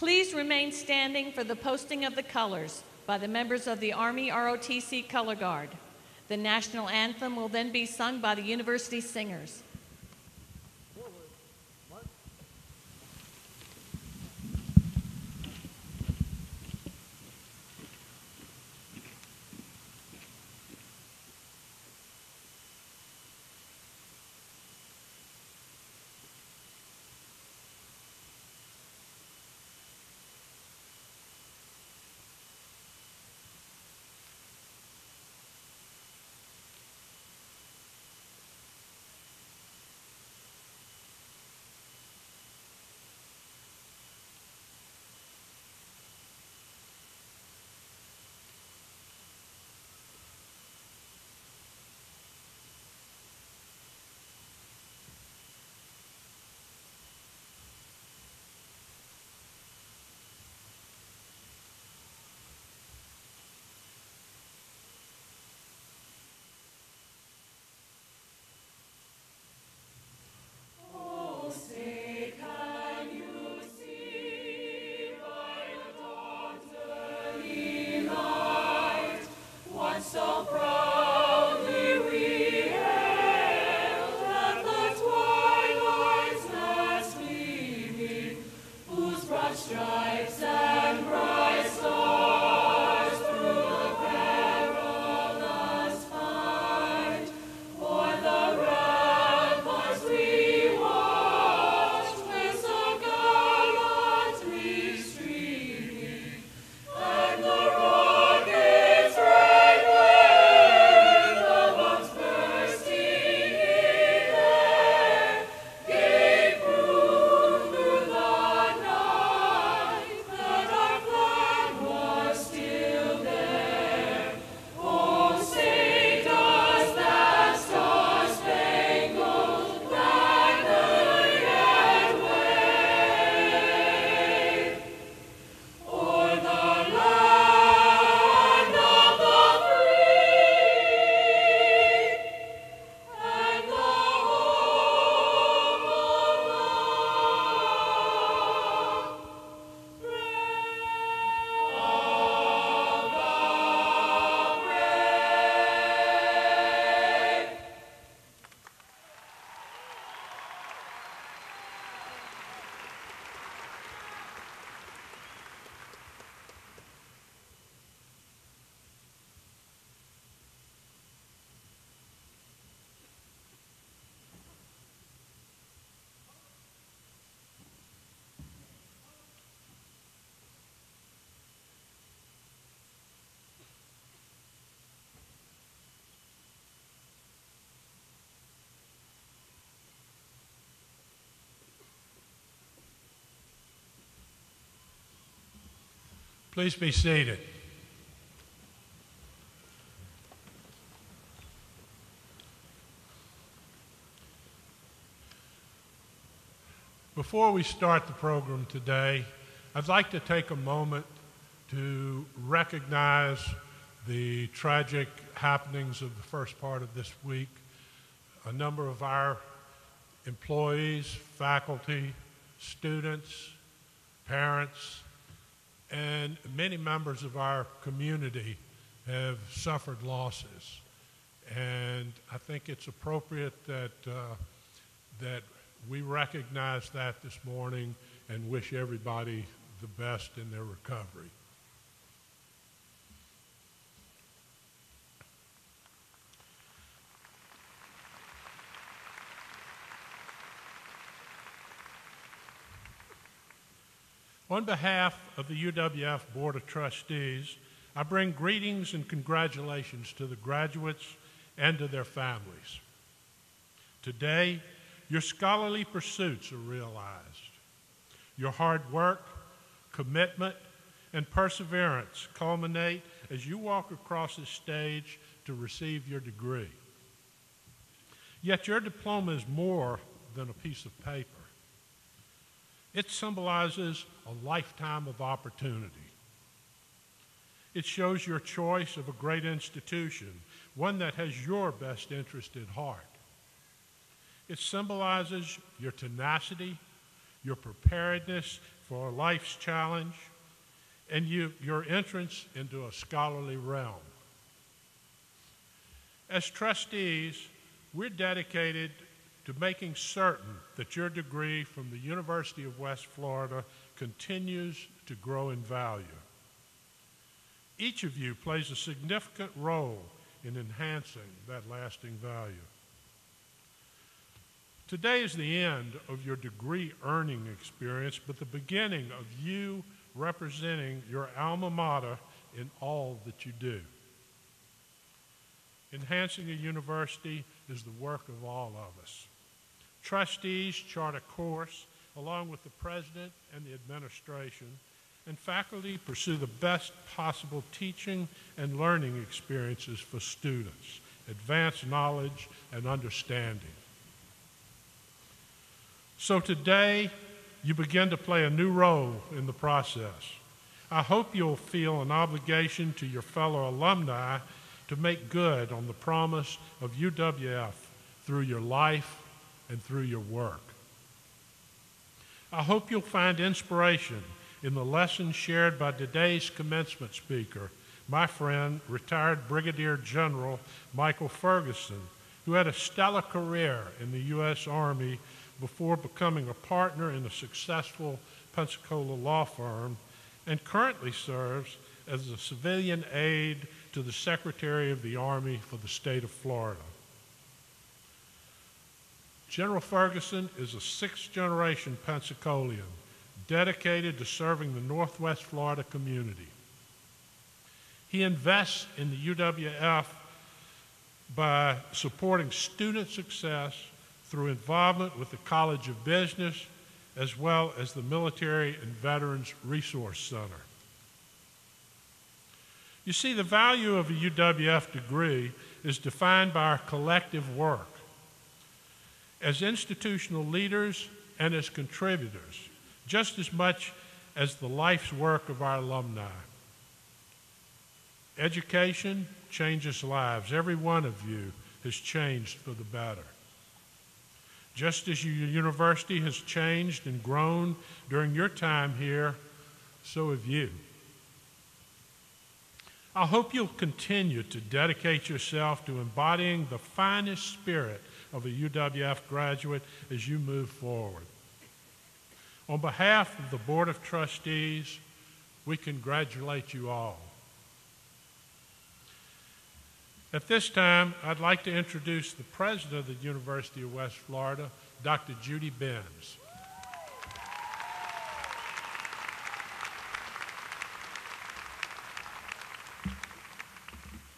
Please remain standing for the posting of the colors by the members of the Army ROTC Color Guard. The national anthem will then be sung by the university singers. Please be seated. Before we start the program today, I'd like to take a moment to recognize the tragic happenings of the first part of this week. A number of our employees, faculty, students, parents, and many members of our community have suffered losses. And I think it's appropriate that we recognize that this morning and wish everybody the best in their recovery. On behalf of the UWF Board of Trustees, I bring greetings and congratulations to the graduates and to their families. Today, your scholarly pursuits are realized. Your hard work, commitment, and perseverance culminate as you walk across the stage to receive your degree. Yet your diploma is more than a piece of paper. It symbolizes a lifetime of opportunity. It shows your choice of a great institution, one that has your best interest at heart. It symbolizes your tenacity, your preparedness for life's challenge and your entrance into a scholarly realm. As trustees, we're dedicated to making certain that your degree from the University of West Florida continues to grow in value. Each of you plays a significant role in enhancing that lasting value. Today is the end of your degree earning experience, but the beginning of you representing your alma mater in all that you do. Enhancing a university is the work of all of us. Trustees chart a course along with the president and the administration, and faculty pursue the best possible teaching and learning experiences for students, advance knowledge and understanding. So today, you begin to play a new role in the process. I hope you'll feel an obligation to your fellow alumni to make good on the promise of UWF through your life and through your work. I hope you'll find inspiration in the lessons shared by today's commencement speaker, my friend, retired Brigadier General Michael Ferguson, who had a stellar career in the U.S. Army before becoming a partner in a successful Pensacola law firm and currently serves as a civilian aide to the Secretary of the Army for the state of Florida. General Ferguson is a sixth-generation Pensacolian dedicated to serving the Northwest Florida community. He invests in the UWF by supporting student success through involvement with the College of Business as well as the Military and Veterans Resource Center. You see, the value of a UWF degree is defined by our collective work. As institutional leaders and as contributors, just as much as the life's work of our alumni. Education changes lives. Every one of you has changed for the better. Just as your university has changed and grown during your time here, so have you. I hope you'll continue to dedicate yourself to embodying the finest spirit of a UWF graduate as you move forward. On behalf of the Board of Trustees, we congratulate you all. At this time, I'd like to introduce the President of the University of West Florida, Dr. Judy Benz.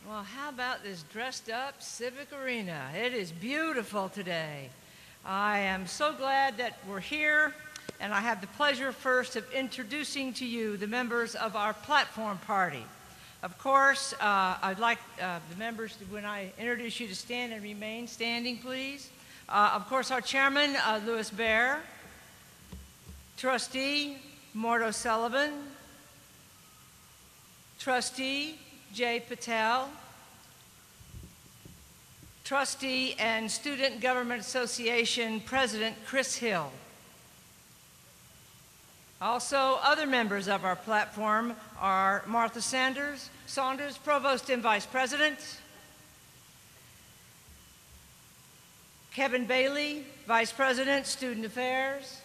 Well, how about this dressed up civic arena? It is beautiful today. I am so glad that we're here, and I have the pleasure first of introducing to you the members of our platform party. Of course, I'd like the members, when I introduce you, to stand and remain standing, please. Of course, our chairman, Louis Baer, trustee, Mort O'Sullivan, trustee, Jay Patel, trustee and Student Government Association President Chris Hill. Also, other members of our platform are Martha Saunders, Provost and Vice President, Kevin Bailey, Vice President, Student Affairs,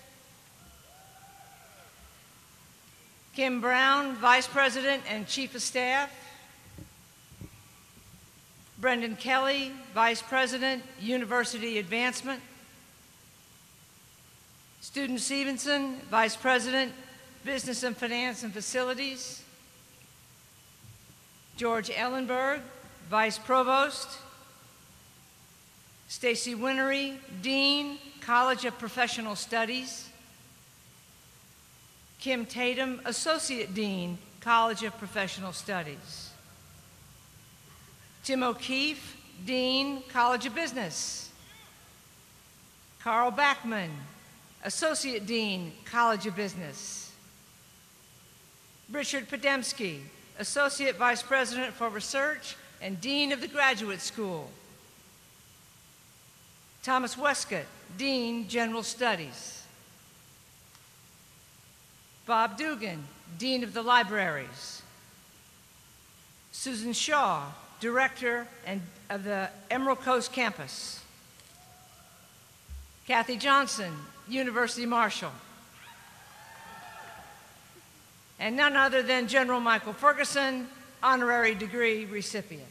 Kim Brown, Vice President and Chief of Staff, Brendan Kelly, Vice President, University Advancement, Student Stevenson, Vice President, Business and Finance and Facilities, George Ellenberg, Vice Provost, Stacy Winery, Dean, College of Professional Studies, Kim Tatum, Associate Dean, College of Professional Studies, Tim O'Keefe, Dean, College of Business, Carl Backman, Associate Dean, College of Business, Richard Podemsky, Associate Vice President for Research and Dean of the Graduate School, Thomas Westcott, Dean, General Studies. Bob Dugan, Dean of the Libraries. Susan Shaw, Director of the Emerald Coast Campus. Kathy Johnson, University Marshal. And none other than General Michael Ferguson, honorary degree recipient.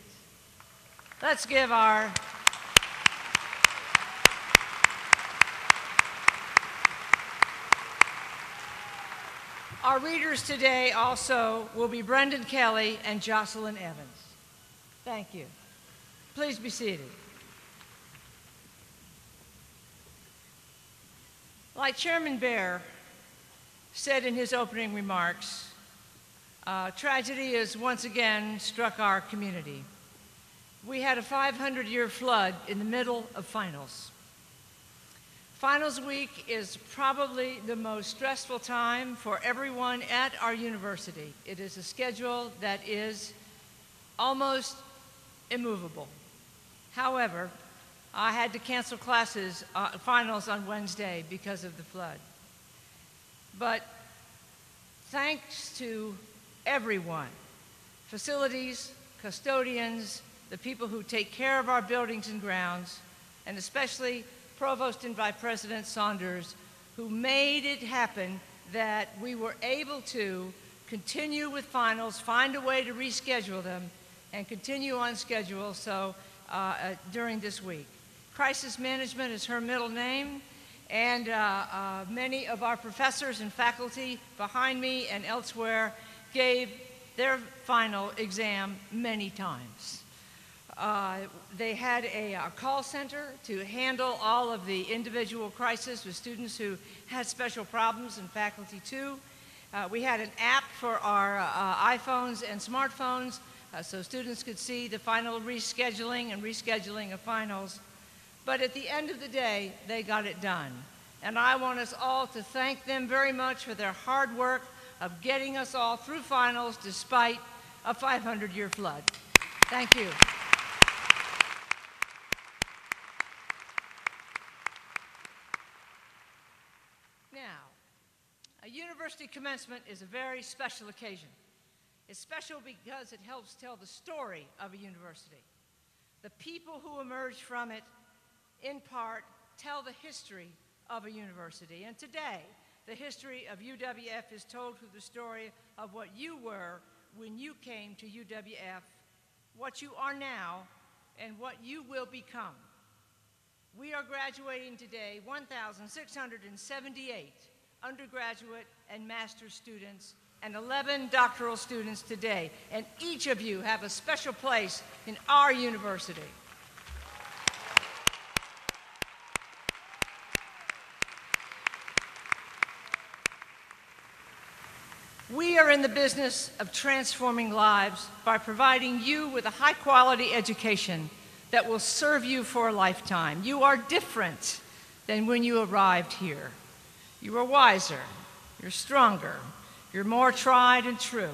Let's give our readers today also will be Brendan Kelly and Jocelyn Evans. Thank you. Please be seated. Like Chairman Baer said in his opening remarks, tragedy has once again struck our community. We had a 500-year flood in the middle of finals. Finals week is probably the most stressful time for everyone at our university. It is a schedule that is almost immovable. However, I had to cancel classes, finals on Wednesday because of the flood. But thanks to everyone, facilities, custodians, the people who take care of our buildings and grounds, and especially Provost and Vice President Saunders, who made it happen that we were able to continue with finals, find a way to reschedule them, and continue on schedule during this week. Crisis Management is her middle name, and many of our professors and faculty behind me and elsewhere gave their final exam many times. They had a call center to handle all of the individual crises with students who had special problems, and faculty too. We had an app for our iPhones and smartphones so students could see the final rescheduling and rescheduling of finals. But at the end of the day, they got it done. And I want us all to thank them very much for their hard work of getting us all through finals despite a 500-year flood. Thank you. Now, a university commencement is a very special occasion. It's special because it helps tell the story of a university. The people who emerge from it, in part, tell the history of a university. And today, the history of UWF is told through the story of what you were when you came to UWF, what you are now, and what you will become. We are graduating today 1,678 undergraduate and master's students and 11 doctoral students today, and each of you have a special place in our university. We are in the business of transforming lives by providing you with a high-quality education that will serve you for a lifetime. You are different than when you arrived here. You are wiser, you're stronger, you're more tried and true.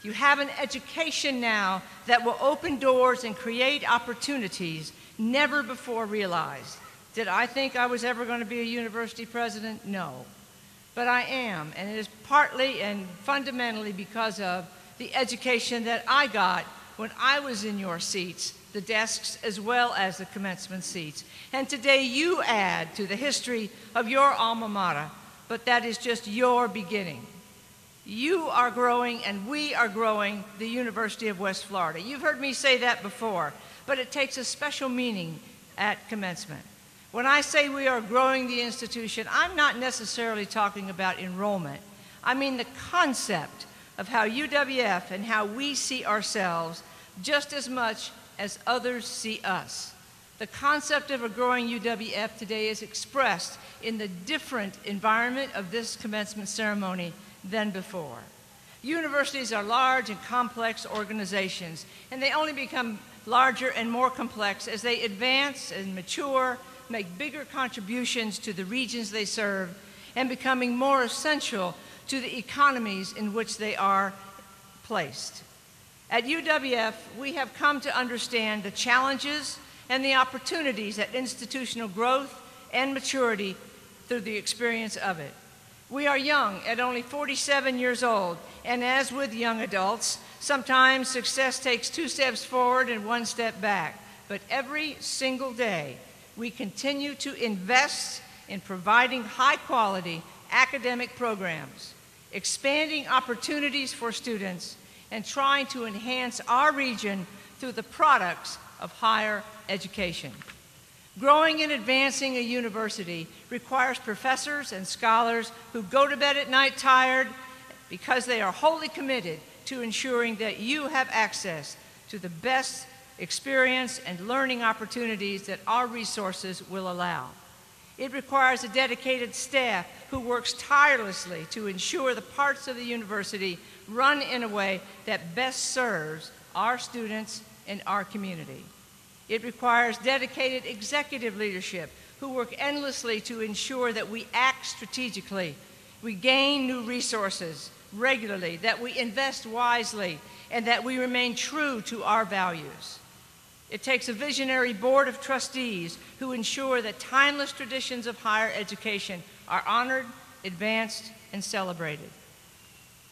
You have an education now that will open doors and create opportunities never before realized. Did I think I was ever going to be a university president? No. But I am, and it is partly and fundamentally because of the education that I got when I was in your seats, the desks as well as the commencement seats. And today you add to the history of your alma mater, but that is just your beginning. You are growing and we are growing the University of West Florida. You've heard me say that before, but it takes a special meaning at commencement. When I say we are growing the institution, I'm not necessarily talking about enrollment. I mean the concept of how UWF and how we see ourselves just as much as others see us. The concept of a growing UWF today is expressed in the different environment of this commencement ceremony than before. Universities are large and complex organizations, and they only become larger and more complex as they advance and mature, make bigger contributions to the regions they serve, and becoming more essential to the economies in which they are placed. At UWF, we have come to understand the challenges and the opportunities at institutional growth and maturity through the experience of it. We are young at only 47 years old, and as with young adults, sometimes success takes 2 steps forward and 1 step back. But every single day, we continue to invest in providing high-quality academic programs, expanding opportunities for students, and trying to enhance our region through the products of higher education. Growing and advancing a university requires professors and scholars who go to bed at night tired because they are wholly committed to ensuring that you have access to the best experience and learning opportunities that our resources will allow. It requires a dedicated staff who works tirelessly to ensure the parts of the university run in a way that best serves our students and our community. It requires dedicated executive leadership who work endlessly to ensure that we act strategically, we gain new resources regularly, that we invest wisely, and that we remain true to our values. It takes a visionary board of trustees who ensure that timeless traditions of higher education are honored, advanced, and celebrated.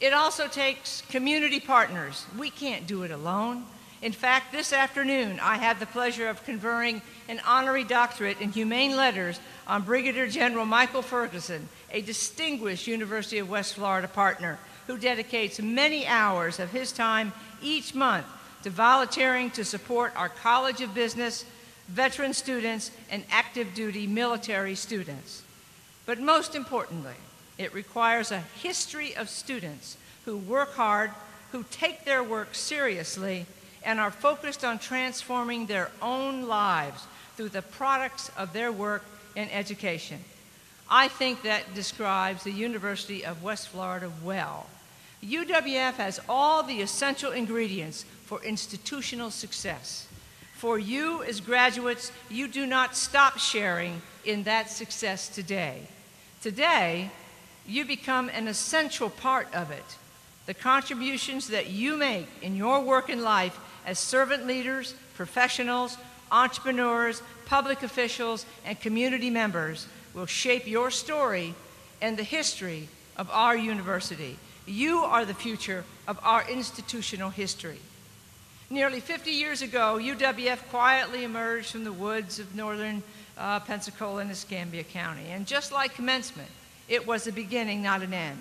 It also takes community partners. We can't do it alone. In fact, this afternoon, I had the pleasure of conferring an honorary doctorate in humane letters on Brigadier General Michael Ferguson, a distinguished University of West Florida partner who dedicates many hours of his time each month to volunteering to support our College of Business, veteran students, and active duty military students. But most importantly, it requires a history of students who work hard, who take their work seriously, and are focused on transforming their own lives through the products of their work and education. I think that describes the University of West Florida well. UWF has all the essential ingredients for institutional success. For you as graduates, you do not stop sharing in that success today. Today, you become an essential part of it. The contributions that you make in your work and life as servant leaders, professionals, entrepreneurs, public officials, and community members will shape your story and the history of our university. You are the future of our institutional history. Nearly 50 years ago, UWF quietly emerged from the woods of northern Pensacola and Escambia County. And just like Commencement, it was a beginning, not an end.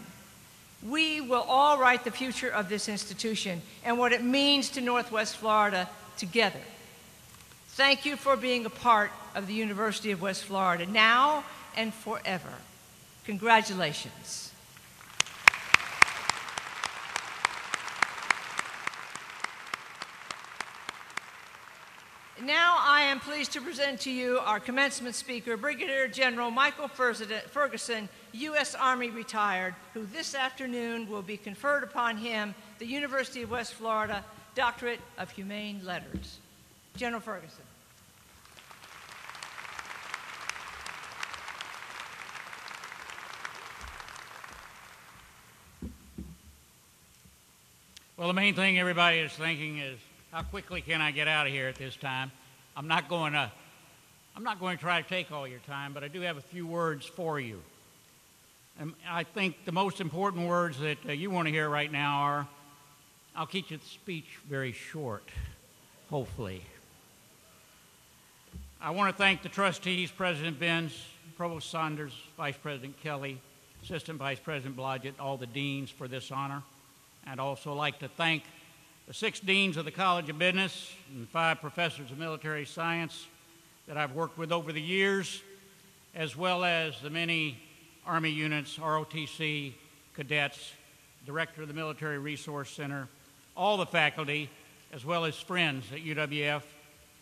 We will all write the future of this institution and what it means to Northwest Florida together. Thank you for being a part of the University of West Florida now and forever. Congratulations. Now I am pleased to present to you our commencement speaker, Brigadier General Michael Ferguson, U.S. Army retired, who this afternoon will be conferred upon him the University of West Florida Doctorate of Humane Letters. General Ferguson. Well, the main thing everybody is thinking is, how quickly can I get out of here at this time? I'm not going to try to take all your time, but I do have a few words for you. And I think the most important words that you want to hear right now are, I'll keep your speech very short, hopefully. I want to thank the trustees, President Benz, Provost Saunders, Vice President Kelly, Assistant Vice President Blodgett, all the deans for this honor. I'd also like to thank the 6 deans of the College of Business and 5 professors of military science that I've worked with over the years, as well as the many Army units, ROTC, cadets, Director of the Military Resource Center, all the faculty, as well as friends at UWF,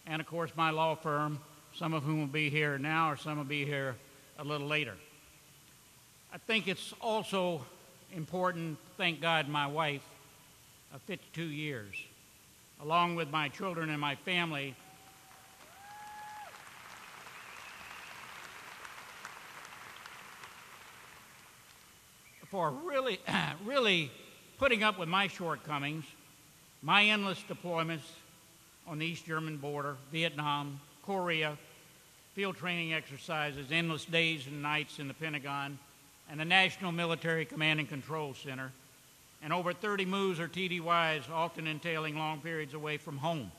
and of course my law firm, some of whom will be here now or some will be here a little later. I think it's also important to thank God, my wife, of 52 years, along with my children and my family, for really putting up with my shortcomings, my endless deployments on the East German border, Vietnam, Korea, field training exercises, endless days and nights in the Pentagon, and the National Military Command and Control Center, and over 30 moves or TDYs, often entailing long periods away from home.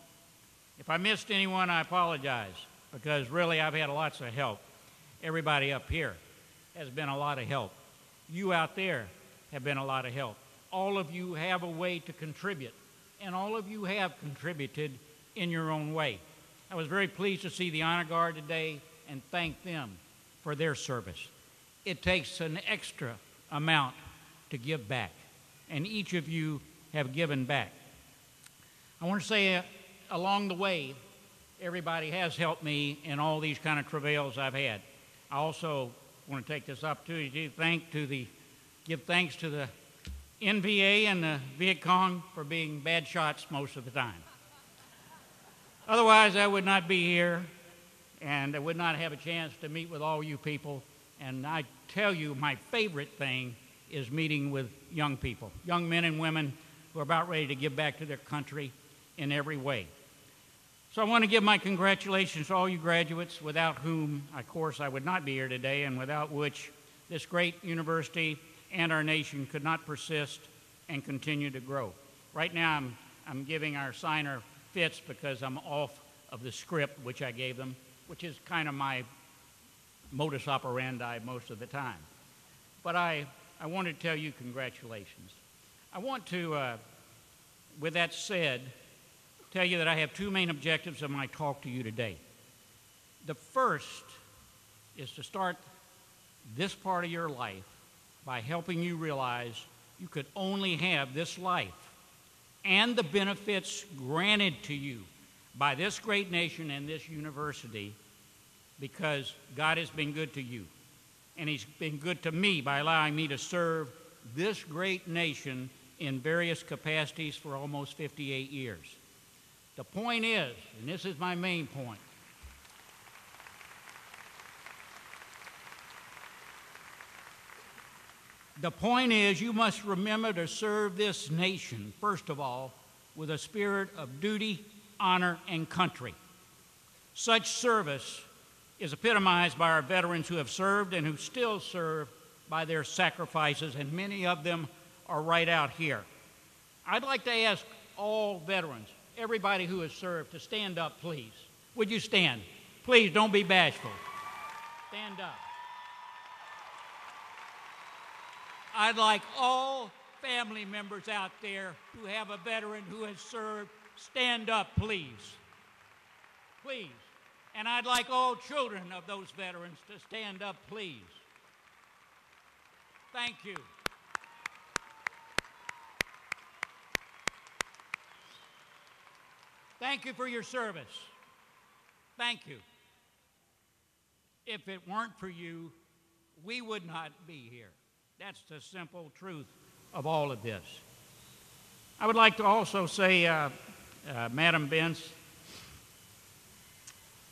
If I missed anyone, I apologize, because really I've had lots of help. Everybody up here has been a lot of help. You out there have been a lot of help. All of you have a way to contribute, and all of you have contributed in your own way. I was very pleased to see the Honor Guard today and thank them for their service. It takes an extra amount to give back, and each of you have given back. I want to say along the way, everybody has helped me in all these kind of travails I've had. I also want to take this opportunity to give thanks to the NVA and the Viet Cong for being bad shots most of the time. Otherwise, I would not be here, and I would not have a chance to meet with all you people. And I tell you, my favorite thing is meeting with young people, young men and women who are about ready to give back to their country in every way. So I want to give my congratulations to all you graduates, without whom, of course, I would not be here today, and without which this great university and our nation could not persist and continue to grow. Right now, I'm giving our signer fits because I'm off of the script which I gave them, which is kind of my modus operandi most of the time. But I want to tell you congratulations. I want to, with that said, tell you that I have two main objectives of my talk to you today. The first is to start this part of your life by helping you realize you could only have this life and the benefits granted to you by this great nation and this university because God has been good to you. And He's been good to me by allowing me to serve this great nation in various capacities for almost 58 years. The point is, and this is my main point, the point is you must remember to serve this nation, first of all, with a spirit of duty, honor, and country. Such service is epitomized by our veterans who have served and who still serve by their sacrifices, and many of them are right out here. I'd like to ask all veterans, everybody who has served, to stand up, please. Would you stand? Please, don't be bashful. Stand up. I'd like all family members out there who have a veteran who has served, stand up, please. Please. And I'd like all children of those veterans to stand up, please. Thank you. Thank you for your service. Thank you. If it weren't for you, we would not be here. That's the simple truth of all of this. I would like to also say, Madam Bence,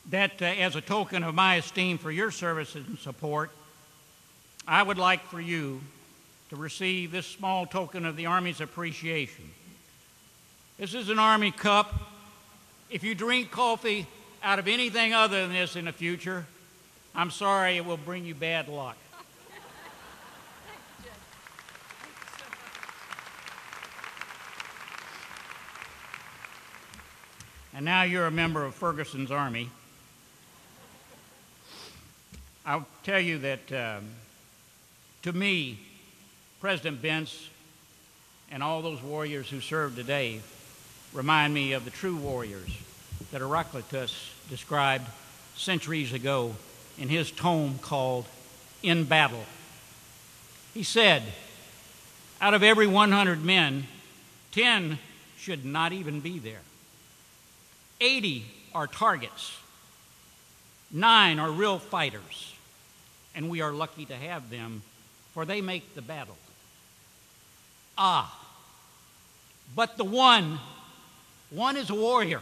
that as a token of my esteem for your service and support, I would like for you to receive this small token of the Army's appreciation. This is an Army cup. If you drink coffee out of anything other than this in the future, I'm sorry, it will bring you bad luck. And now you're a member of Ferguson's Army. I'll tell you that, to me, President Bence and all those warriors who serve today remind me of the true warriors that Heraclitus described centuries ago in his tome called In Battle. He said, out of every 100 men, 10 should not even be there. 80 are targets. 9 are real fighters. And we are lucky to have them, for they make the battle. But the one is a warrior,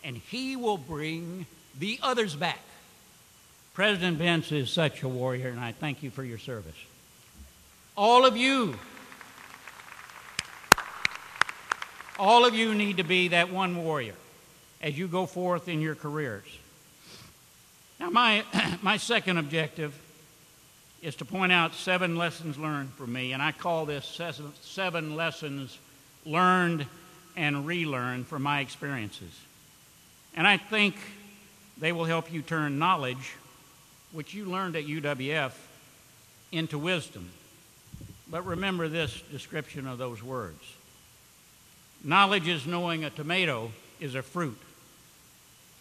and he will bring the others back. President Bence is such a warrior, and I thank you for your service. All of you need to be that one warrior as you go forth in your careers. Now, my second objective is to point out 7 lessons learned for me, and I call this 7 lessons learned and relearned from my experiences. And I think they will help you turn knowledge, which you learned at UWF, into wisdom. But remember this description of those words. Knowledge is knowing a tomato is a fruit,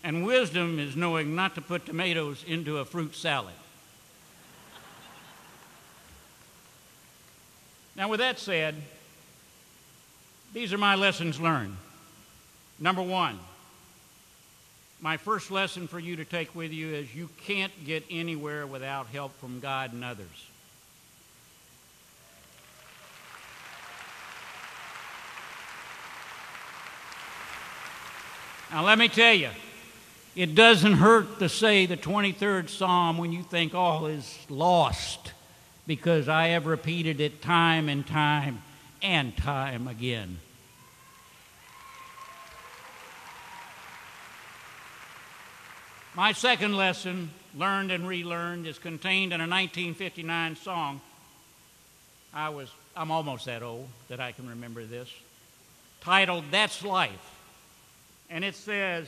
and wisdom is knowing not to put tomatoes into a fruit salad. Now, with that said, these are my lessons learned. Number 1, my first lesson for you to take with you is you can't get anywhere without help from God and others. Now, let me tell you, it doesn't hurt to say the 23rd Psalm when you think all is lost, because I have repeated it time and time and time again. My second lesson, learned and relearned, is contained in a 1959 song. I'm almost that old that I can remember this, titled "That's Life." And it says,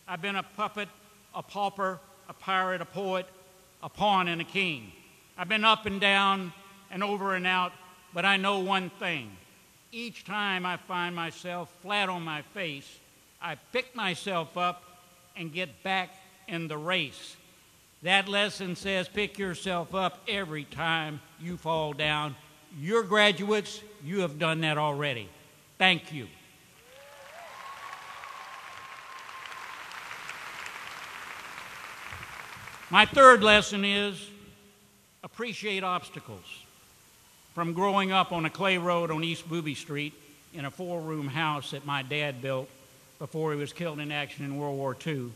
I've been a puppet, a pauper, a pirate, a poet, a pawn, and a king. I've been up and down and over and out, but I know one thing. Each time I find myself flat on my face, I pick myself up and get back in the race. That lesson says pick yourself up every time you fall down. You're graduates, you have done that already. Thank you. My third lesson is appreciate obstacles. From growing up on a clay road on East Booby Street in a 4-room house that my dad built before he was killed in action in World War II,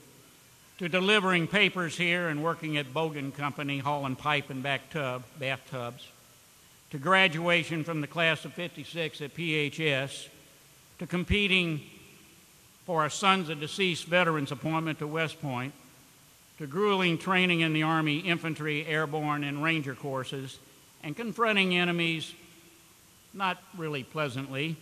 to delivering papers here and working at Bogan Company hauling pipe and bathtubs, to graduation from the class of '56 at PHS, to competing for our Sons of Deceased Veterans appointment to West Point, to grueling training in the Army infantry, airborne, and ranger courses, and confronting enemies, not really pleasantly,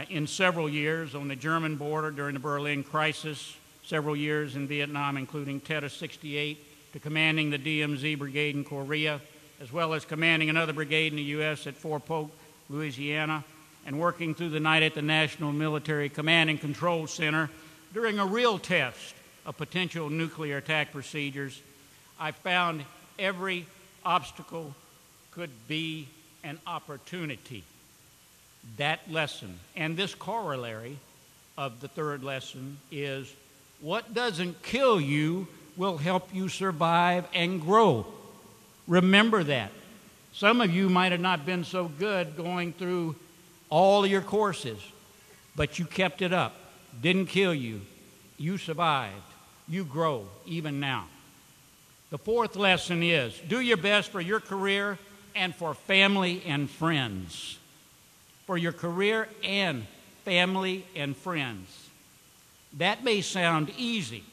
in several years on the German border during the Berlin crisis, several years in Vietnam, including Tet 68, to commanding the DMZ Brigade in Korea, as well as commanding another brigade in the U.S. at Fort Polk, Louisiana, and working through the night at the National Military Command and Control Center during a real test of potential nuclear attack procedures. I found every obstacle could be an opportunity. That lesson, and this corollary of the third lesson, is what doesn't kill you will help you survive and grow. Remember that. Some of you might have not been so good going through all your courses, but you kept it up. Didn't kill you. You survived. You grow even now. The fourth lesson is do your best for your career and for family and friends. For your career and family and friends. That may sound easy,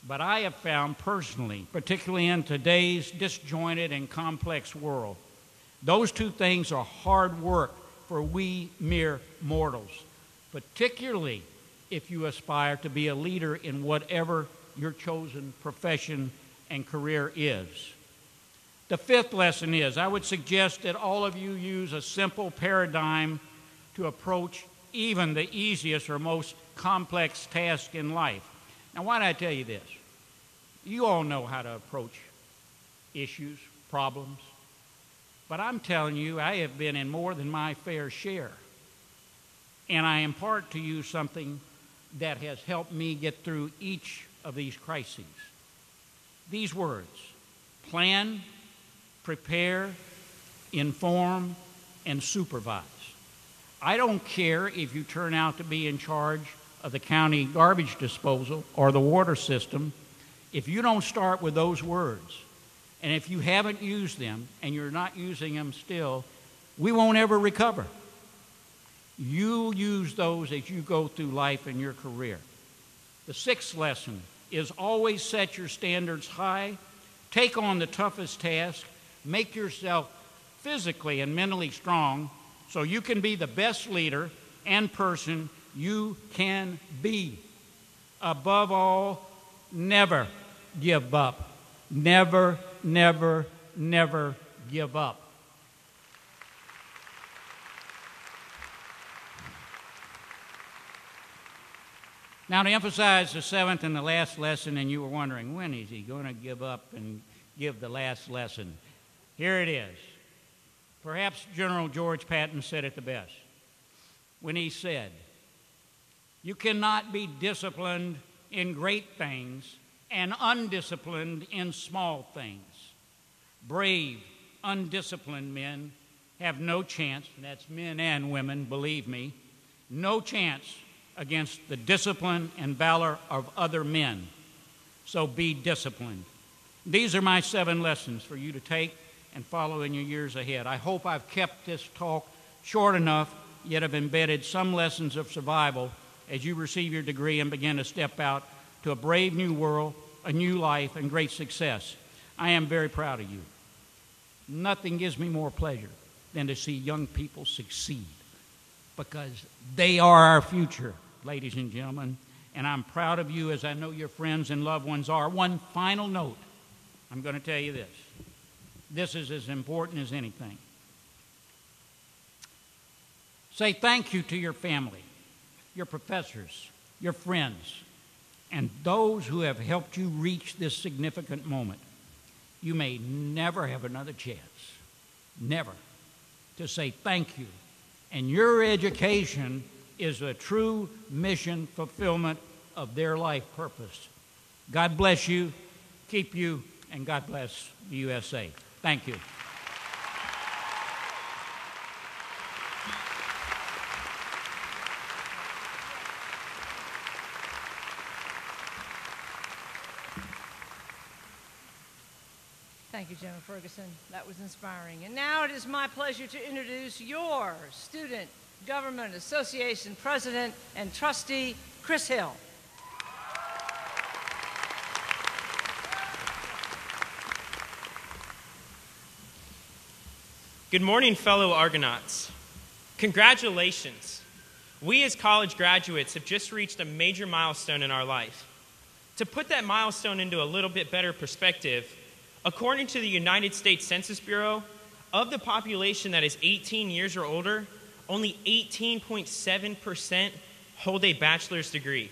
but I have found personally, particularly in today's disjointed and complex world, those two things are hard work for we mere mortals, particularly if you aspire to be a leader in whatever your chosen profession and career is. The fifth lesson is, I would suggest that all of you use a simple paradigm to approach even the easiest or most complex task in life. Now, why did I tell you this? You all know how to approach issues, problems, but I'm telling you, I have been in more than my fair share. And I impart to you something that has helped me get through each of these crises. These words: plan, prepare, inform, and supervise. I don't care if you turn out to be in charge of the county garbage disposal or the water system. If you don't start with those words, and if you haven't used them and you're not using them still, we won't ever recover. You use those as you go through life and your career. The sixth lesson is always set your standards high, take on the toughest task, Make yourself physically and mentally strong so you can be the best leader and person you can be. Above all, never give up. Never, never, never give up. Now, to emphasize the seventh and the last lesson, and you were wondering, when is he going to give up and give the last lesson? Here it is. Perhaps General George Patton said it the best when he said, "You cannot be disciplined in great things and undisciplined in small things. Brave, undisciplined men have no chance," and that's men and women, believe me, "no chance against the discipline and valor of other men. So be disciplined." These are my 7 lessons for you to take and follow in your years ahead. I hope I've kept this talk short enough, yet have embedded some lessons of survival as you receive your degree and begin to step out to a brave new world, a new life, and great success. I am very proud of you. Nothing gives me more pleasure than to see young people succeed, because they are our future, ladies and gentlemen, and I'm proud of you, as I know your friends and loved ones are. One final note, I'm going to tell you this. This is as important as anything. Say thank you to your family, your professors, your friends, and those who have helped you reach this significant moment. You may never have another chance, never, to say thank you. And your education is a true mission fulfillment of their life purpose. God bless you, keep you, and God bless the USA. Thank you. Thank you, General Ferguson. That was inspiring. And now it is my pleasure to introduce your Student Government Association President and Trustee, Chris Hill. Good morning, fellow Argonauts. Congratulations. We as college graduates have just reached a major milestone in our life. To put that milestone into a little bit better perspective, according to the United States Census Bureau, of the population that is 18 years or older, only 18.7% hold a bachelor's degree,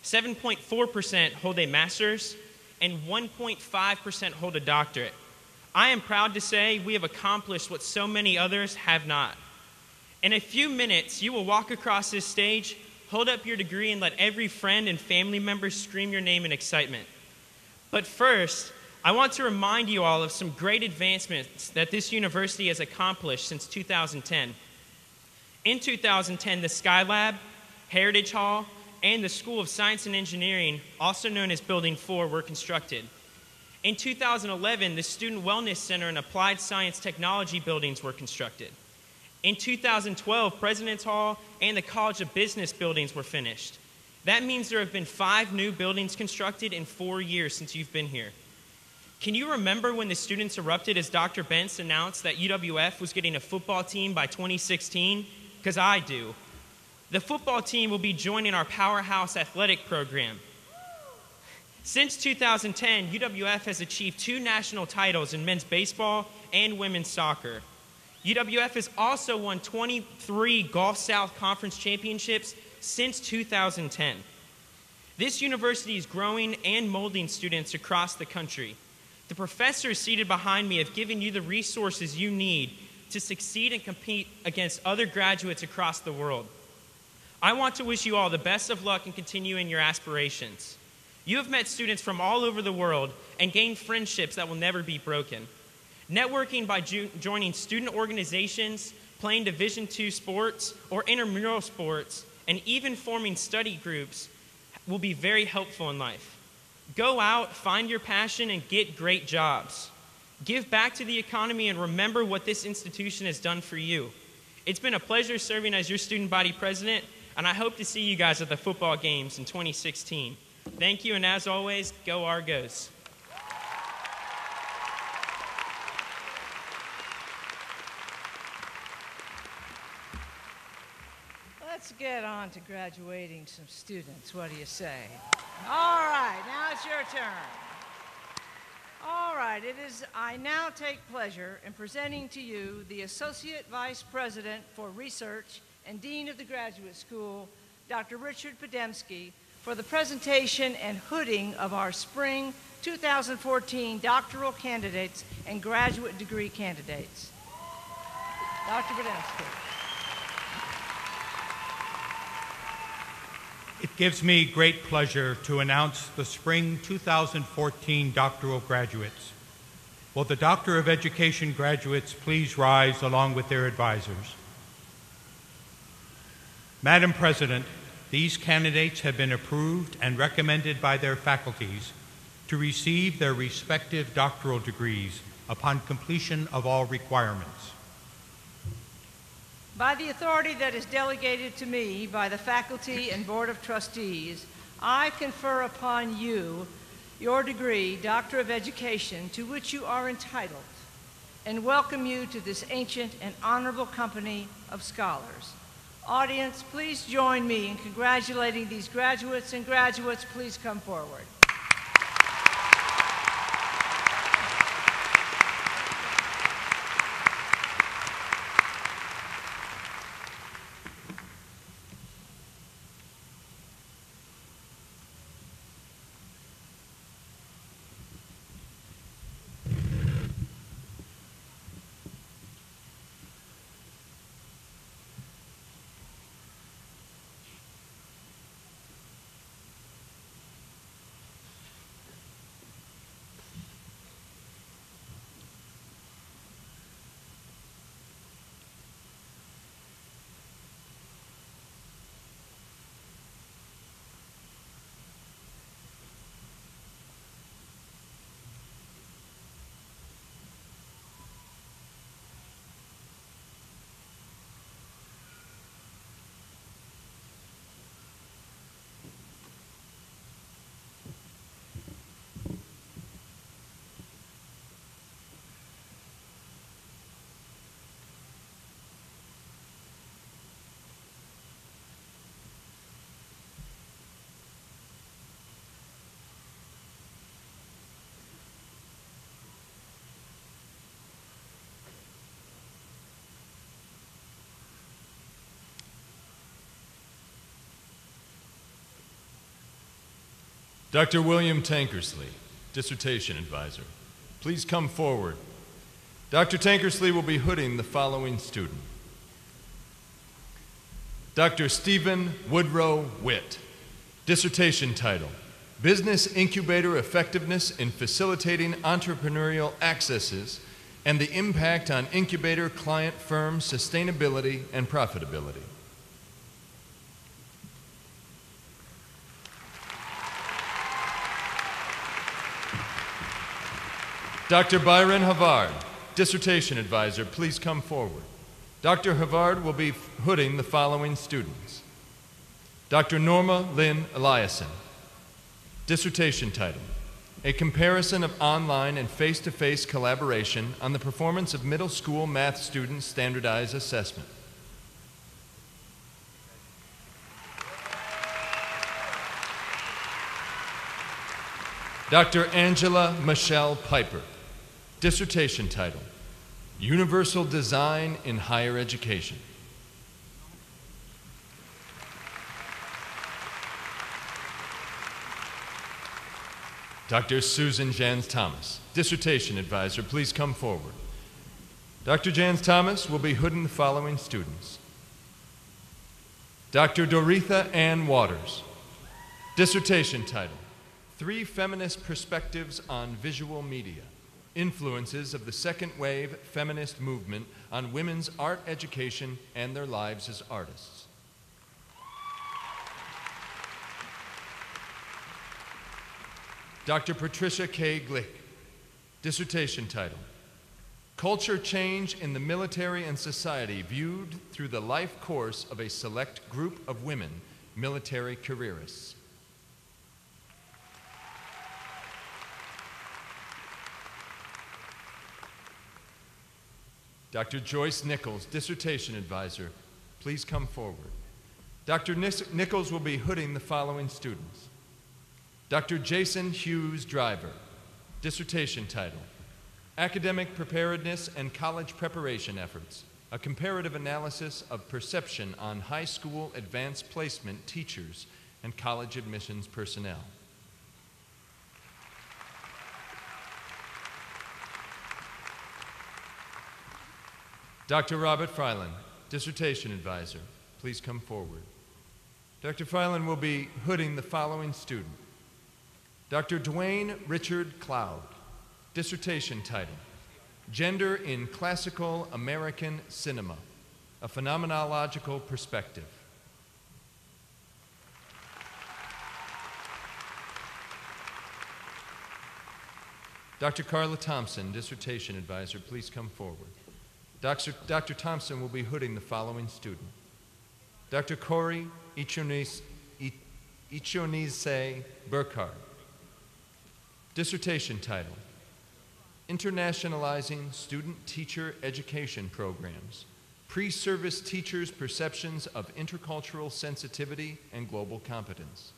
7.4% hold a master's, and 1.5% hold a doctorate. I am proud to say we have accomplished what so many others have not. In a few minutes, you will walk across this stage, hold up your degree, and let every friend and family member scream your name in excitement. But first, I want to remind you all of some great advancements that this university has accomplished since 2010. In 2010, the Skylab, Heritage Hall, and the School of Science and Engineering, also known as Building 4, were constructed. In 2011, the Student Wellness Center and Applied Science Technology buildings were constructed. In 2012, President's Hall and the College of Business buildings were finished. That means there have been 5 new buildings constructed in 4 years since you've been here. Can you remember when the students erupted as Dr. Bentz announced that UWF was getting a football team by 2016? Because I do. The football team will be joining our powerhouse athletic program. Since 2010, UWF has achieved 2 national titles in men's baseball and women's soccer. UWF has also won 23 Gulf South Conference championships since 2010. This university is growing and molding students across the country. The professors seated behind me have given you the resources you need to succeed and compete against other graduates across the world. I want to wish you all the best of luck in continuing your aspirations. You have met students from all over the world and gained friendships that will never be broken. Networking by joining student organizations, playing Division II sports or intramural sports, and even forming study groups will be very helpful in life. Go out, find your passion, and get great jobs. Give back to the economy and remember what this institution has done for you. It's been a pleasure serving as your student body president, and I hope to see you guys at the football games in 2016. Thank you, and as always, go Argos. Let's get on to graduating some students. What do you say? All right, now it's your turn. All right, I now take pleasure in presenting to you the Associate Vice President for Research and Dean of the Graduate School, Dr. Richard Podemski, for the presentation and hooding of our Spring 2014 doctoral candidates and graduate degree candidates. Dr. Podemski. It gives me great pleasure to announce the Spring 2014 doctoral graduates. Will the Doctor of Education graduates please rise along with their advisors? Madam President, these candidates have been approved and recommended by their faculties to receive their respective doctoral degrees upon completion of all requirements. By the authority that is delegated to me by the faculty and Board of Trustees, I confer upon you your degree, Doctor of Education, to which you are entitled, and welcome you to this ancient and honorable company of scholars. Audience, please join me in congratulating these graduates, and graduates, please come forward. Dr. William Tankersley, Dissertation Advisor, please come forward. Dr. Tankersley will be hooding the following student. Dr. Stephen Woodrow Witt, Dissertation title, Business Incubator Effectiveness in Facilitating Entrepreneurial Accesses and the Impact on Incubator Client Firm Sustainability and Profitability. Dr. Byron Havard, Dissertation Advisor, please come forward. Dr. Havard will be hooding the following students. Dr. Norma Lynn Eliason, Dissertation title, A Comparison of Online and Face-to-Face Collaboration on the Performance of Middle School Math Students Standardized Assessment. Dr. Angela Michelle Piper, Dissertation title, Universal Design in Higher Education. Dr. Susan Jans Thomas, Dissertation Advisor, please come forward. Dr. Jans Thomas will be hooding the following students. Dr. Doretha Ann Waters, Dissertation title, Three Feminist Perspectives on Visual Media, Influences of the Second Wave Feminist Movement on Women's Art Education and Their Lives as Artists. Dr. Patricia K. Glick, Dissertation title, Culture Change in the Military and Society Viewed Through the Life Course of a Select Group of Women, Military Careerists. Dr. Joyce Nichols, Dissertation Advisor, please come forward. Dr. Nichols will be hooding the following students. Dr. Jason Hughes Driver, dissertation title, Academic Preparedness and College Preparation Efforts, a comparative analysis of perception on high school advanced placement teachers and college admissions personnel. Dr. Robert Freiland, dissertation advisor, please come forward. Dr. Freiland will be hooding the following student. Dr. Dwayne Richard Cloud, dissertation title, Gender in Classical American Cinema, a Phenomenological Perspective. Dr. Carla Thompson, dissertation advisor, please come forward. Dr. Thompson will be hooding the following student. Dr. Corey Ichonise Burkhardt, dissertation title, Internationalizing Student-Teacher Education Programs, Pre-Service Teachers' Perceptions of Intercultural Sensitivity and Global Competence.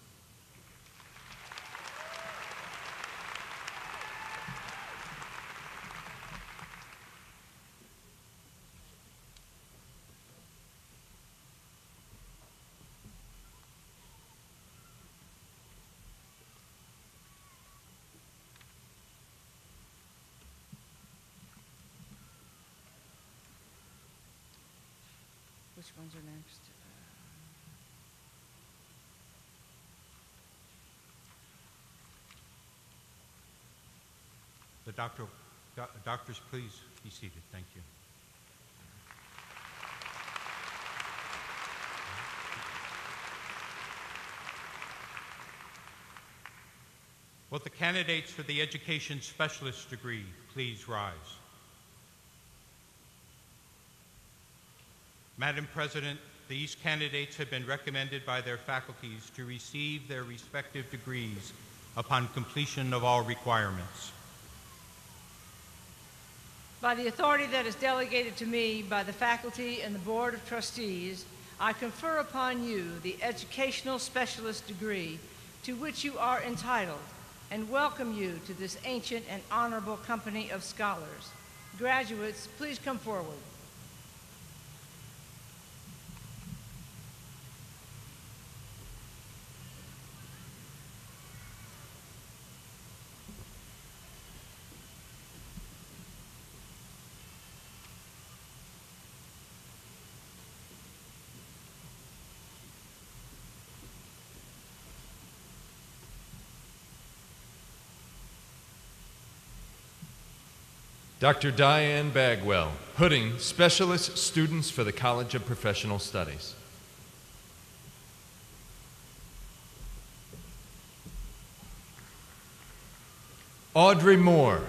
Which ones are next? The doctors, please be seated. Thank you. Will the candidates for the Education Specialist degree please rise? Madam President, these candidates have been recommended by their faculties to receive their respective degrees upon completion of all requirements. By the authority that is delegated to me by the faculty and the Board of Trustees, I confer upon you the Educational Specialist degree to which you are entitled and welcome you to this ancient and honorable company of scholars. Graduates, please come forward. Dr. Diane Bagwell, hooding Specialist Students for the College of Professional Studies. Audrey Moore.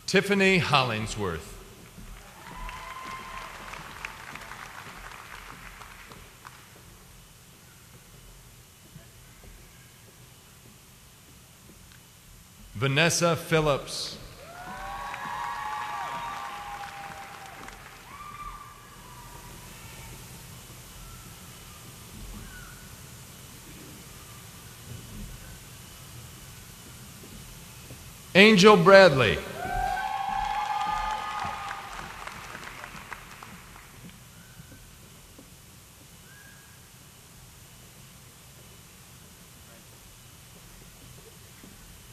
Tiffany Hollingsworth. Vanessa Phillips. Angel Bradley.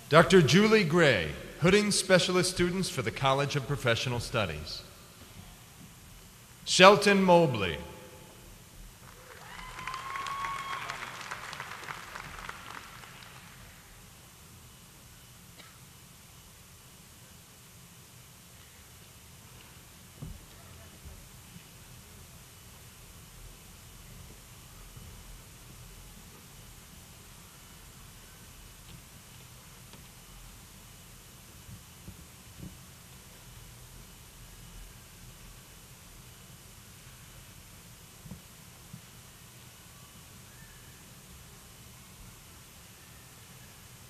Dr. Julie Gray, hooding Specialist Students for the College of Professional Studies. Shelton Mobley.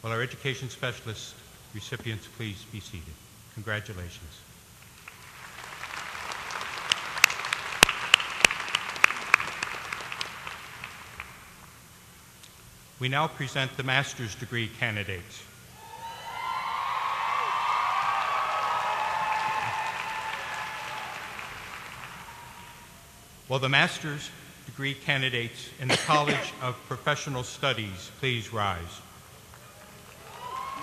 Will our education specialist recipients please be seated? Congratulations. We now present the master's degree candidates. Will the master's degree candidates in the College of Professional Studies please rise?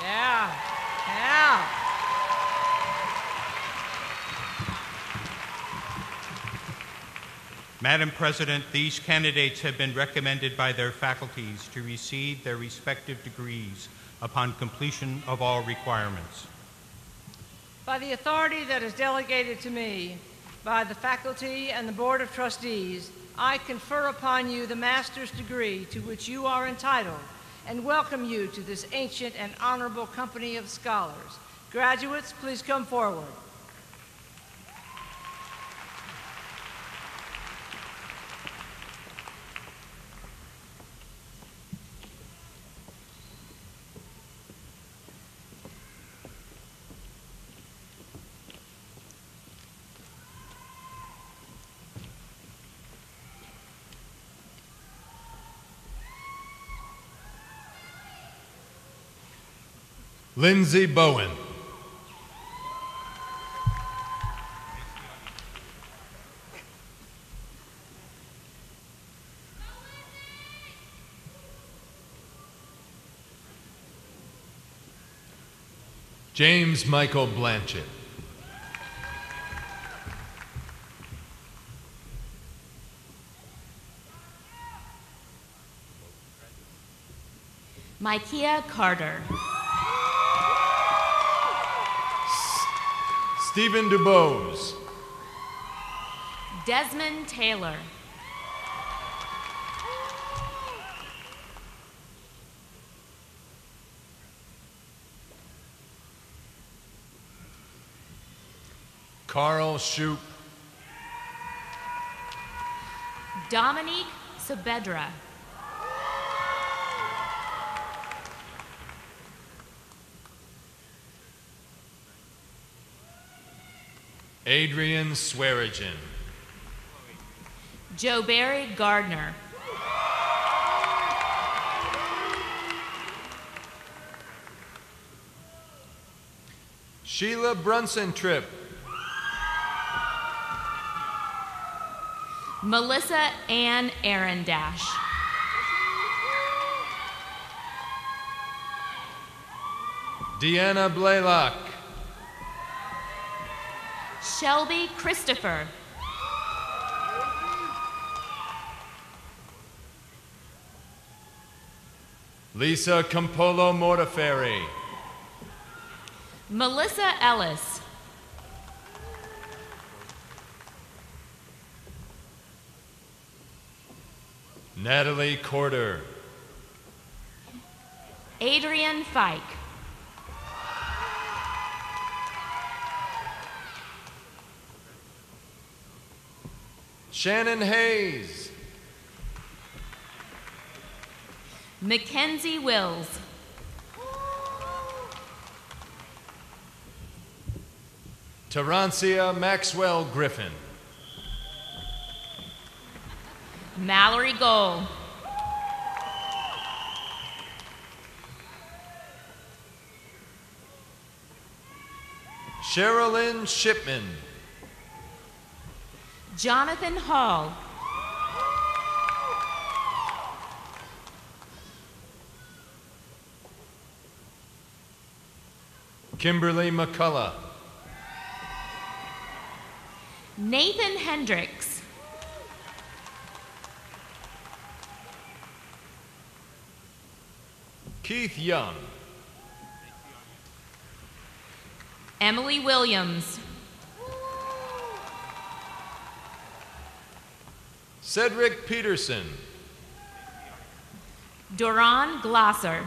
Yeah. Madam President, these candidates have been recommended by their faculties to receive their respective degrees upon completion of all requirements. By the authority that is delegated to me by the faculty and the Board of Trustees, I confer upon you the master's degree to which you are entitled and welcome you to this ancient and honorable company of scholars. Graduates, please come forward. Lindsay Bowen. James Michael Blanchett. Micaiah Carter. Stephen Dubose. Desmond Taylor. Carl Shoup. Dominique Saavedra. Adrian Swearigan. Joe Barry Gardner. Sheila Brunson Tripp. Melissa Ann Arendash. Deanna Blaylock. Shelby Christopher. Lisa Campolo Mortaferri. Melissa Ellis. Natalie Corder. Adrian Fike. Shannon Hayes. Mackenzie Wills. Tarancia Maxwell Griffin. Mallory Gold. Sherilyn Shipman. Jonathan Hall. Kimberly McCullough. Nathan Hendricks. Keith Young. Emily Williams. Cedric Peterson. Doron Glosser.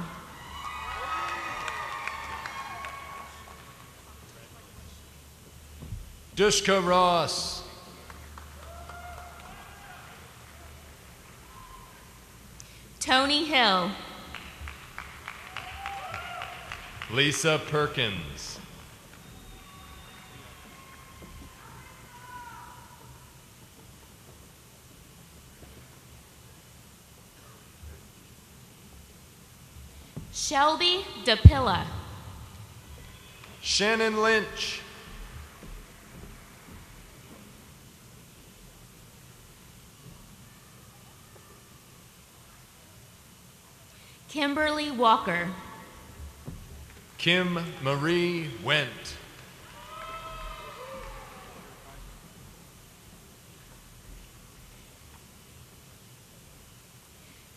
Dushka Ross. Tony Hill. Lisa Perkins. Shelby DePilla. Shannon Lynch. Kimberly Walker. Kim Marie Went.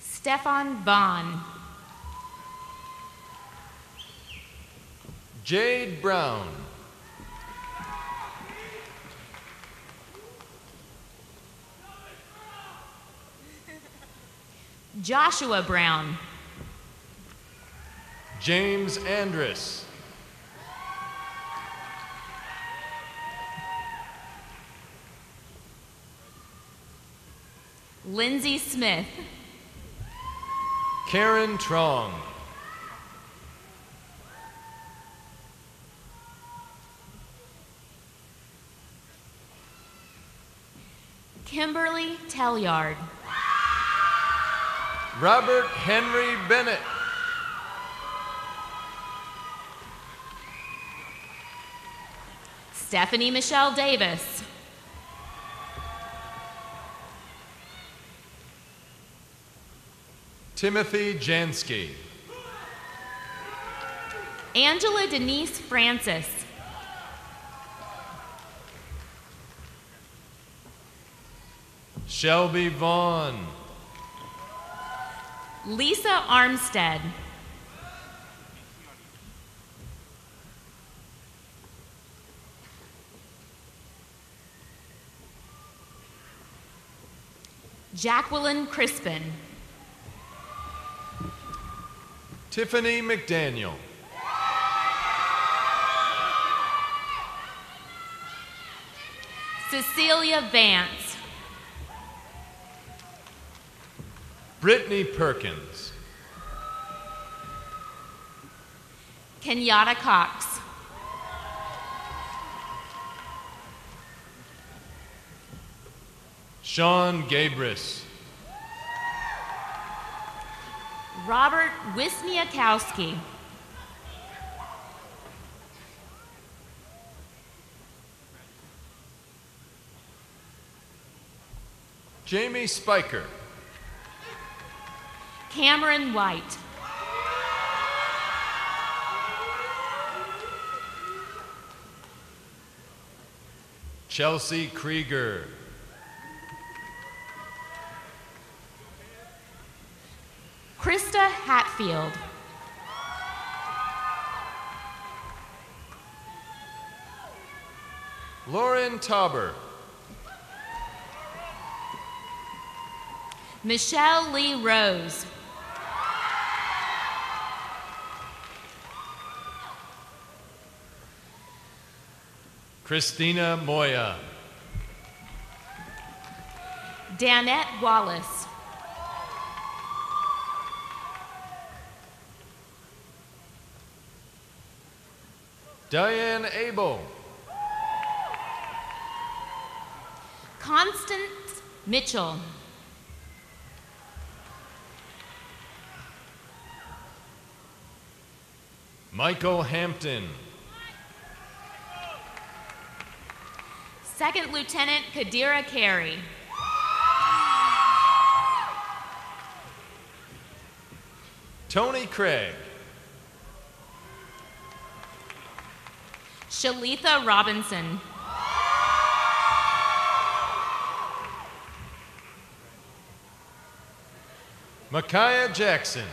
Stefan Vaughn. Jade Brown. Joshua Brown. James Andrus. Lindsay Smith. Karen Trong. Kimberly Tellyard. Robert Henry Bennett. Stephanie Michelle Davis. Timothy Jansky. Angela Denise Francis. Shelby Vaughn. Lisa Armstead. Jacqueline Crispin. Tiffany McDaniel. Cecilia Vance. Brittany Perkins. Kenyatta Cox. Sean Gabris. Robert Wisniakowski. Jamie Spiker. Cameron White. Chelsea Krieger. Krista Hatfield. Lauren Tauber. Michelle Lee Rose. Christina Moya. Danette Wallace. Diane Abel. Constance Mitchell. Michael Hampton. Second Lieutenant Kadira Carey. Tony Craig. Shalitha Robinson. Micaiah Jackson.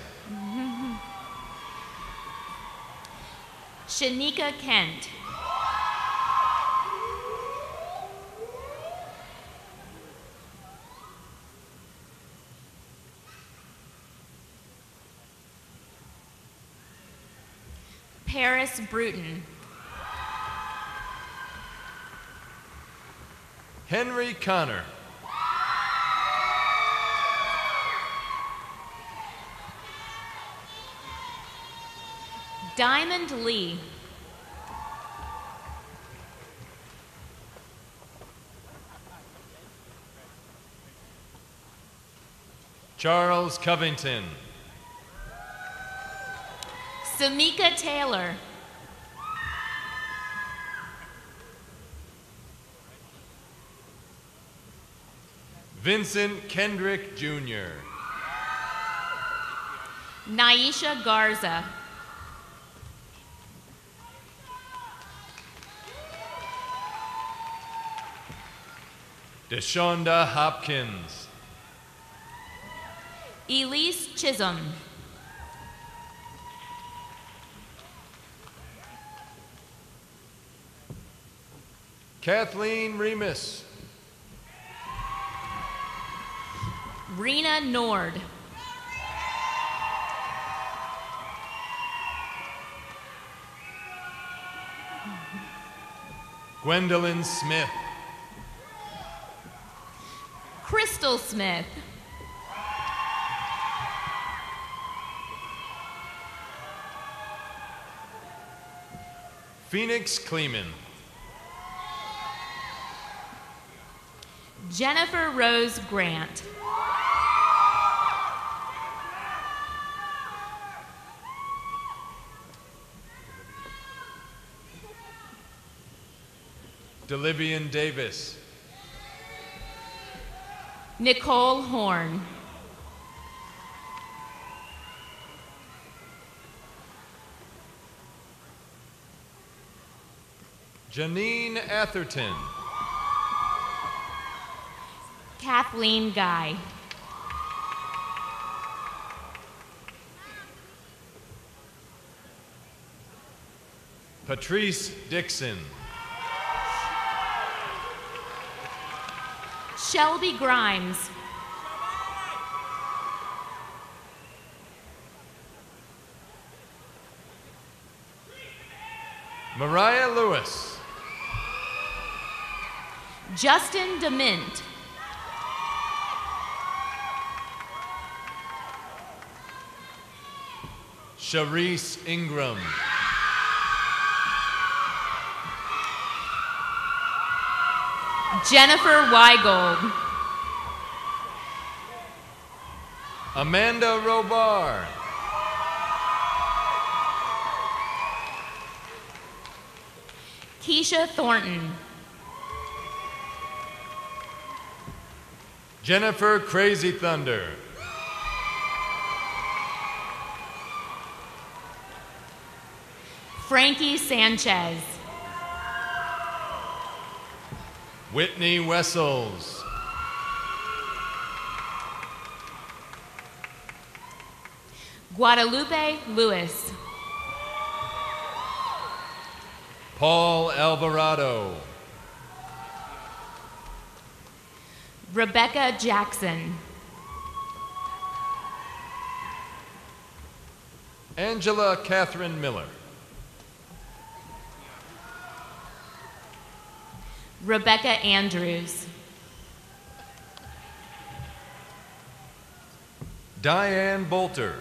Shanika Kent. Paris Bruton. Henry Connor. Diamond Lee. Charles Covington. Samika Taylor. Vincent Kendrick Jr. Naisha Garza. Deshonda Hopkins. Elise Chisholm. Kathleen Remus. Rena Nord. Gwendolyn Smith. Crystal Smith. Phoenix Kleeman. Jennifer Rose Grant. Delivian Davis. Nicole Horn. Janine Atherton. Kathleen Guy. Patrice Dixon. Shelby Grimes. Mariah Lewis. Justin DeMint. Sharice Ingram. Jennifer Weigold. Amanda Robar. Keisha Thornton. Jennifer Crazy Thunder. Frankie Sanchez. Whitney Wessels. Guadalupe Lewis. Paul Alvarado. Rebecca Jackson. Angela Catherine Miller. Rebecca Andrews. Diane Bolter.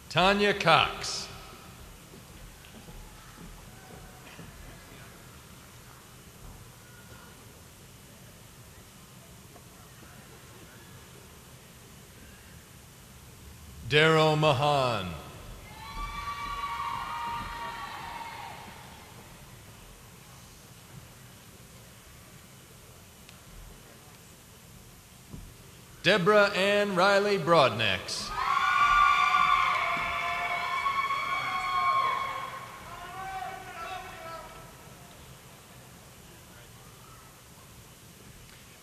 Tanya Cox. Daryl Mahan. Deborah Ann Riley Broadnecks.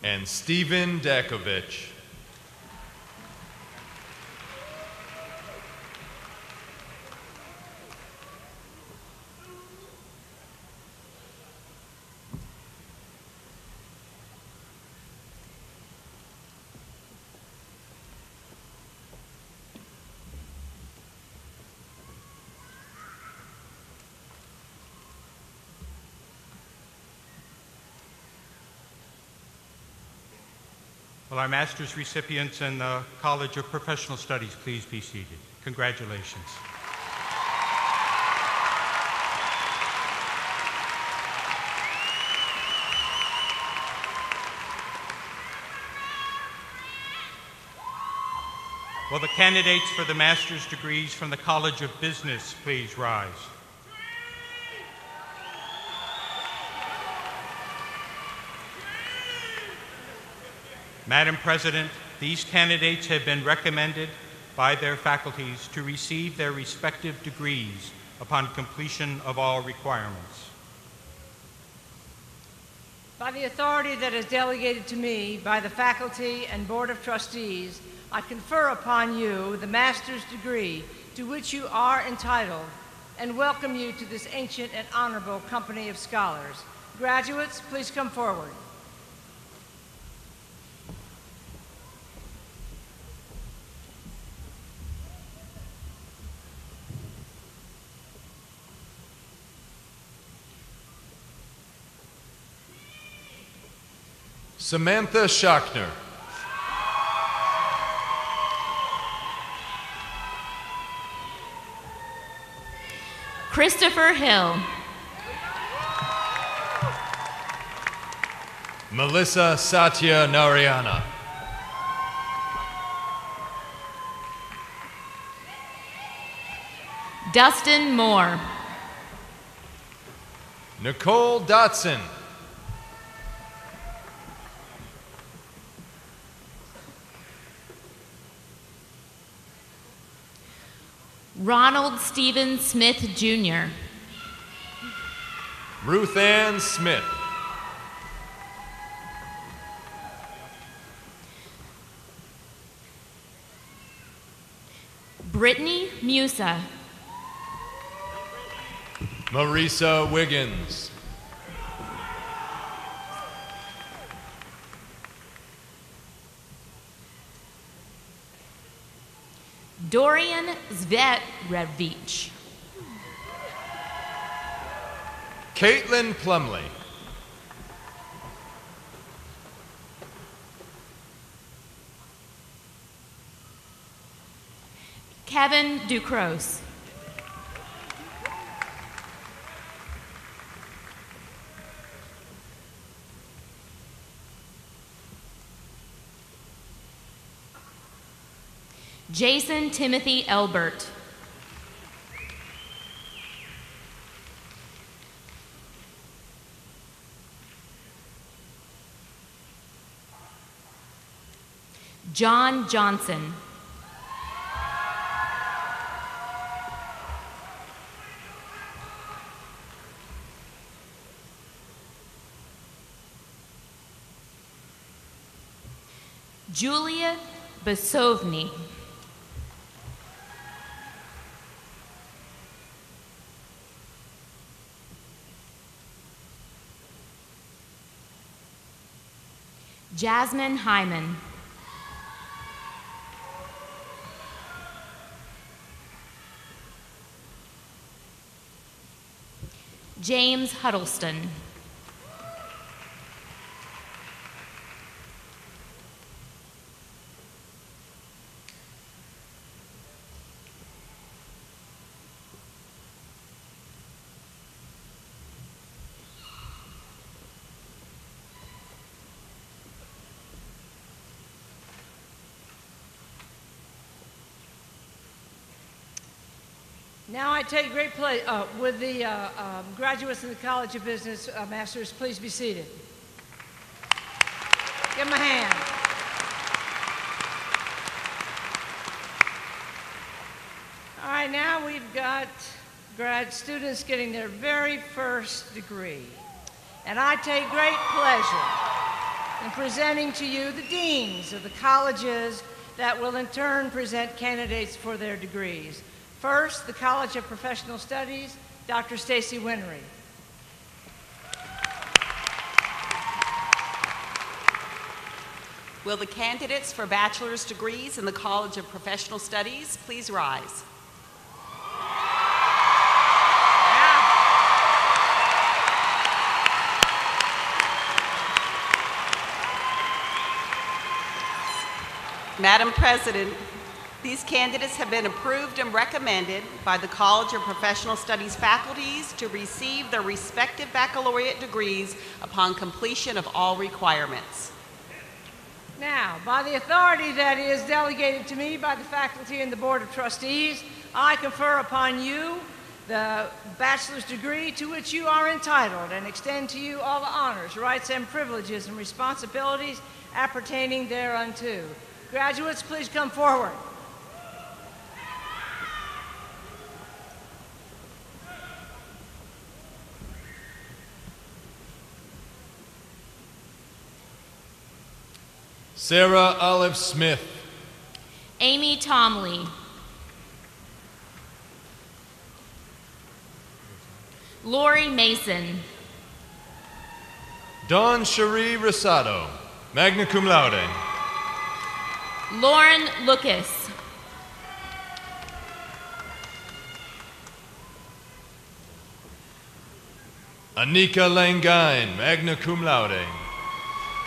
And Stephen Dakovich. Will our master's recipients in the College of Professional Studies please be seated? Congratulations. Will the candidates for the master's degrees from the College of Business please rise? Madam President, these candidates have been recommended by their faculties to receive their respective degrees upon completion of all requirements. By the authority that is delegated to me by the faculty and Board of Trustees, I confer upon you the master's degree to which you are entitled and welcome you to this ancient and honorable company of scholars. Graduates, please come forward. Samantha Schachner. Christopher Hill. Melissa Satya Narayana. Dustin Moore. Nicole Dotson. Ronald Stephen Smith, Jr. Ruth Ann Smith. Brittany Musa. Marisa Wiggins. Dorian Zvetrevich. Caitlin Plumley. Kevin Ducros. Jason Timothy Elbert. John Johnson. Julia Basovny. Jasmine Hyman. James Huddleston. Now I take great pleasure, with the graduates in the College of Business Masters, please be seated. Give them a hand. All right, now we've got grad students getting their very first degree. And I take great pleasure in presenting to you the deans of the colleges that will in turn present candidates for their degrees. First, the College of Professional Studies, Dr. Stacy Winery. Will the candidates for bachelor's degrees in the College of Professional Studies please rise? Madam President, these candidates have been approved and recommended by the College of Professional Studies faculties to receive their respective baccalaureate degrees upon completion of all requirements. Now, by the authority that is delegated to me by the faculty and the Board of Trustees, I confer upon you the bachelor's degree to which you are entitled and extend to you all the honors, rights, and privileges and responsibilities appertaining thereunto. Graduates, please come forward. Sarah Olive Smith. Amy Tomley. Lori Mason. Dawn Cherie Rosado, magna cum laude. Lauren Lucas. Anika Langine, magna cum laude.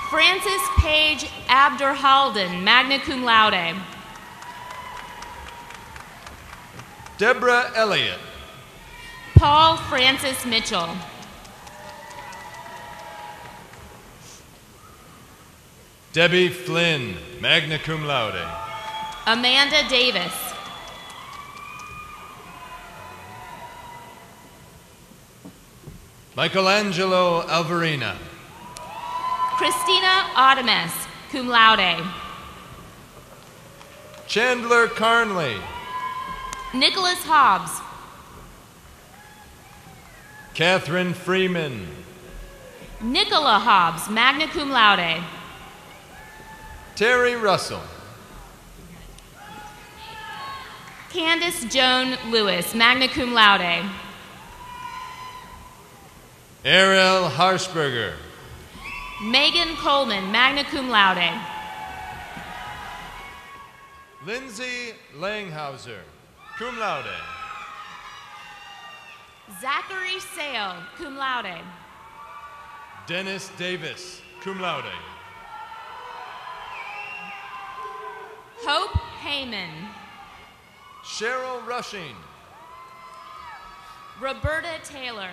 Frances Page Abderhalden, magna cum laude. Deborah Elliott. Paul Francis Mitchell. Debbie Flynn, magna cum laude. Amanda Davis. Michelangelo Alvarina. Christina Odames, cum laude. Chandler Carnley. Nicholas Hobbs. Catherine Freeman. Nicola Hobbs, magna cum laude. Terry Russell. Candace Joan Lewis, magna cum laude. Ariel Harshberger. Megan Coleman, magna cum laude. Lindsay Langhauser, cum laude. Zachary Sale, cum laude. Dennis Davis, cum laude. Hope Heyman. Cheryl Rushing. Roberta Taylor.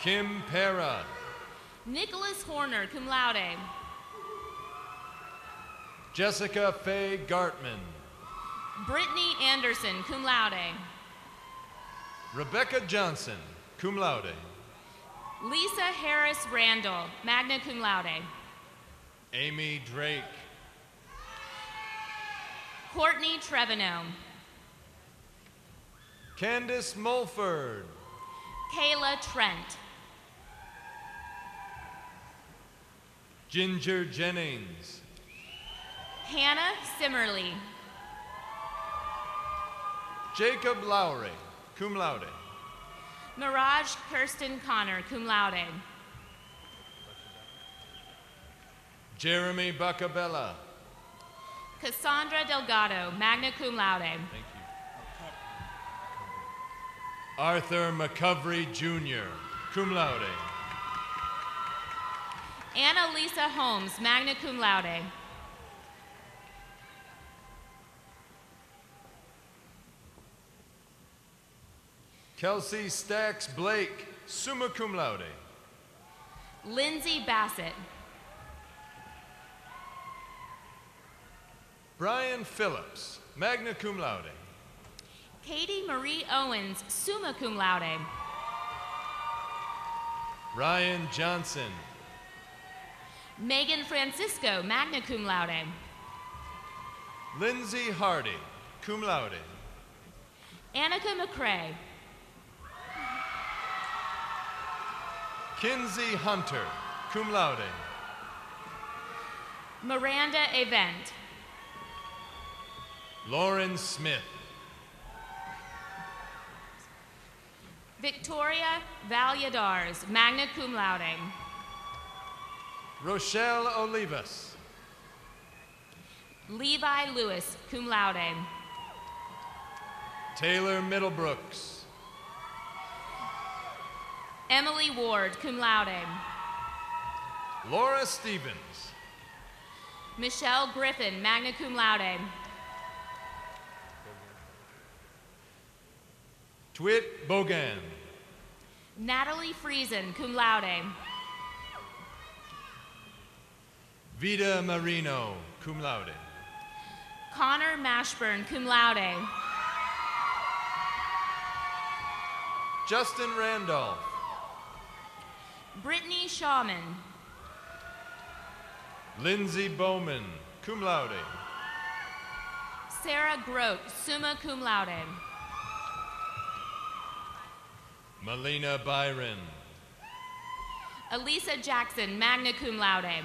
Kim Pera. Nicholas Horner, cum laude. Jessica Faye Gartman. Brittany Anderson, cum laude. Rebecca Johnson, cum laude. Lisa Harris Randall, magna cum laude. Amy Drake. Courtney Trevino. Candace Mulford. Kayla Trent. Ginger Jennings. Hannah Simmerly. Jacob Lowry, cum laude. Mirage Kirsten Connor, cum laude. Jeremy Bacabella. Cassandra Delgado, magna cum laude. Thank you. Arthur McCovery Jr., cum laude. Anna Lisa Holmes, magna cum laude. Kelsey Stacks Blake, summa cum laude. Lindsay Bassett. Brian Phillips, magna cum laude. Katie Marie Owens, summa cum laude. Ryan Johnson. Megan Francisco, magna cum laude. Lindsay Hardy, cum laude. Annika McCrae. Kinsey Hunter, cum laude. Miranda Event. Lauren Smith. Victoria Valladares, magna cum laude. Rochelle Olivas. Levi Lewis, cum laude. Taylor Middlebrooks. Emily Ward, cum laude. Laura Stevens. Michelle Griffin, magna cum laude. Twit Bogan. Natalie Friesen, cum laude. Vida Marino, cum laude. Connor Mashburn, cum laude. Justin Randolph. Brittany Shawman. Lindsay Bowman, cum laude. Sarah Grote, summa cum laude. Melina Byron. Elisa Jackson, magna cum laude.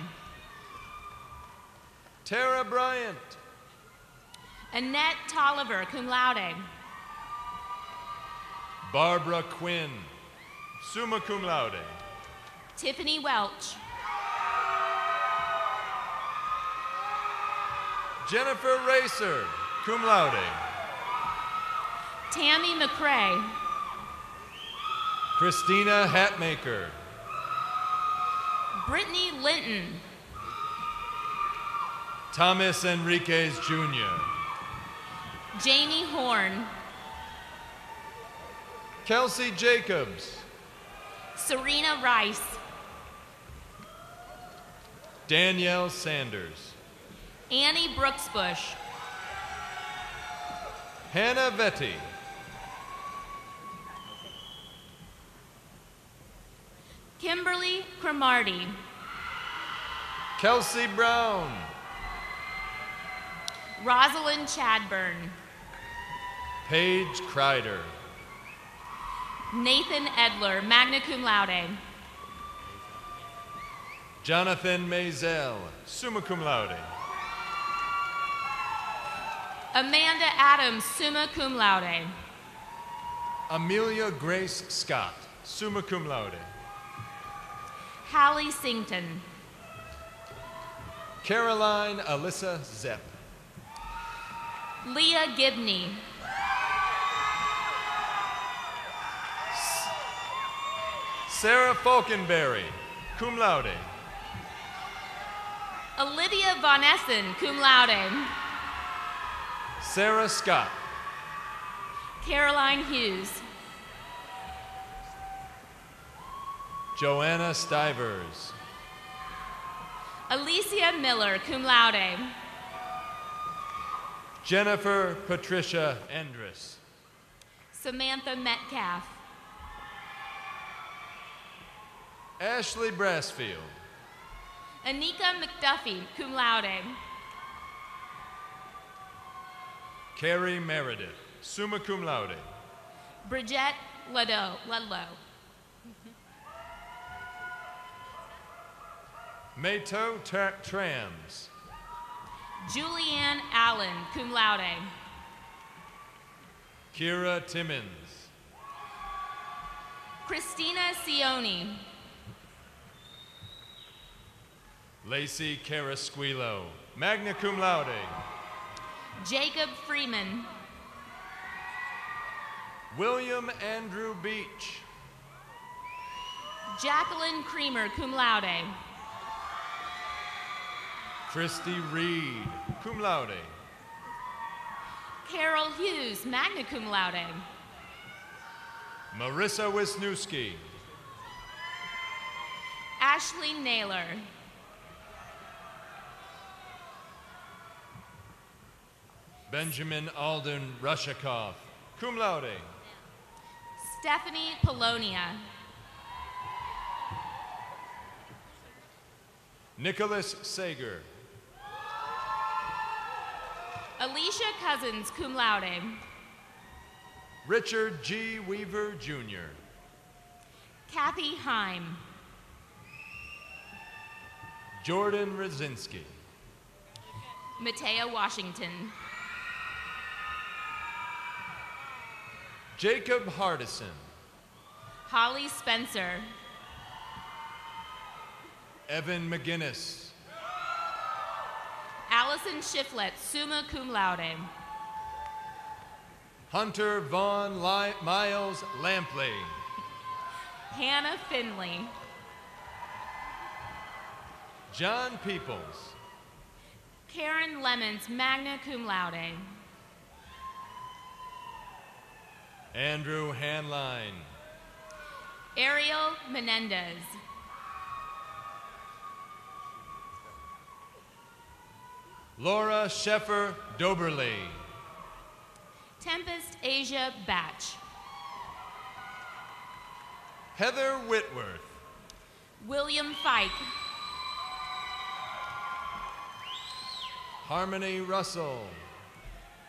Tara Bryant. Annette Tolliver, cum laude. Barbara Quinn, summa cum laude. Tiffany Welch. Jennifer Racer, cum laude. Tammy McCrae. Christina Hatmaker. Brittany Linton. Thomas Enriquez Jr. Jamie Horn. Kelsey Jacobs. Serena Rice. Danielle Sanders. Annie Brooksbush. Hannah Vetti. Kimberly Cromarty. Kelsey Brown. Rosalind Chadburn. Paige Kreider. Nathan Edler, magna cum laude. Jonathan Mazel, summa cum laude. Amanda Adams, summa cum laude. Amelia Grace Scott, summa cum laude. Hallie Sington. Caroline Alyssa Zepp. Leah Gibney. Sarah Falkenberry, cum laude. Olivia Von Essen, cum laude. Sarah Scott. Caroline Hughes. Joanna Stivers. Alicia Miller, cum laude. Jennifer Patricia Andrus. Samantha Metcalf. Ashley Brassfield. Anika McDuffie, cum laude. Carrie Meredith, summa cum laude. Bridget Ludlow. Mato Trams. Julianne Allen, cum laude. Kira Timmons. Christina Sioni. Lacey Carasquillo, magna cum laude. Jacob Freeman. William Andrew Beach. Jacqueline Creamer, cum laude. Christy Reed, cum laude. Carol Hughes, magna cum laude. Marissa Wisniewski. Ashley Naylor. Benjamin Alden Rushikoff, cum laude. Stephanie Polonia. Nicholas Sager. Alicia Cousins, cum laude. Richard G. Weaver, Jr. Kathy Heim. Jordan Rosinski. Matea Washington. Jacob Hardison. Holly Spencer. Evan McGinnis. Allison Shiflett, summa cum laude. Hunter Vaughn Miles Lampley. Hannah Finley. John Peoples. Karen Lemons, magna cum laude. Andrew Hanline. Ariel Menendez. Laura Sheffer Doberly. Tempest Asia Batch. Heather Whitworth. William Fike. Harmony Russell.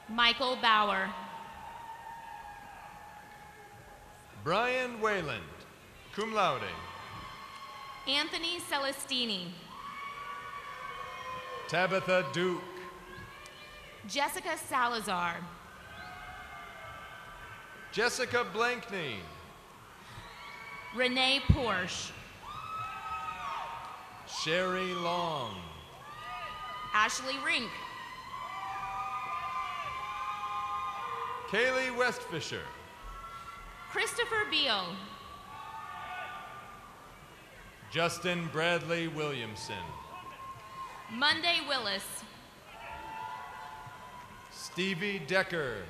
Michael Bauer. Brian Wayland, cum laude. Anthony Celestini. Tabitha Duke. Jessica Salazar. Jessica Blankney. Renee Porsche. Sherry Long. Ashley Rink. Kaylee Westfisher. Christopher Beal. Justin Bradley Williamson. Monday Willis. Stevie Decker.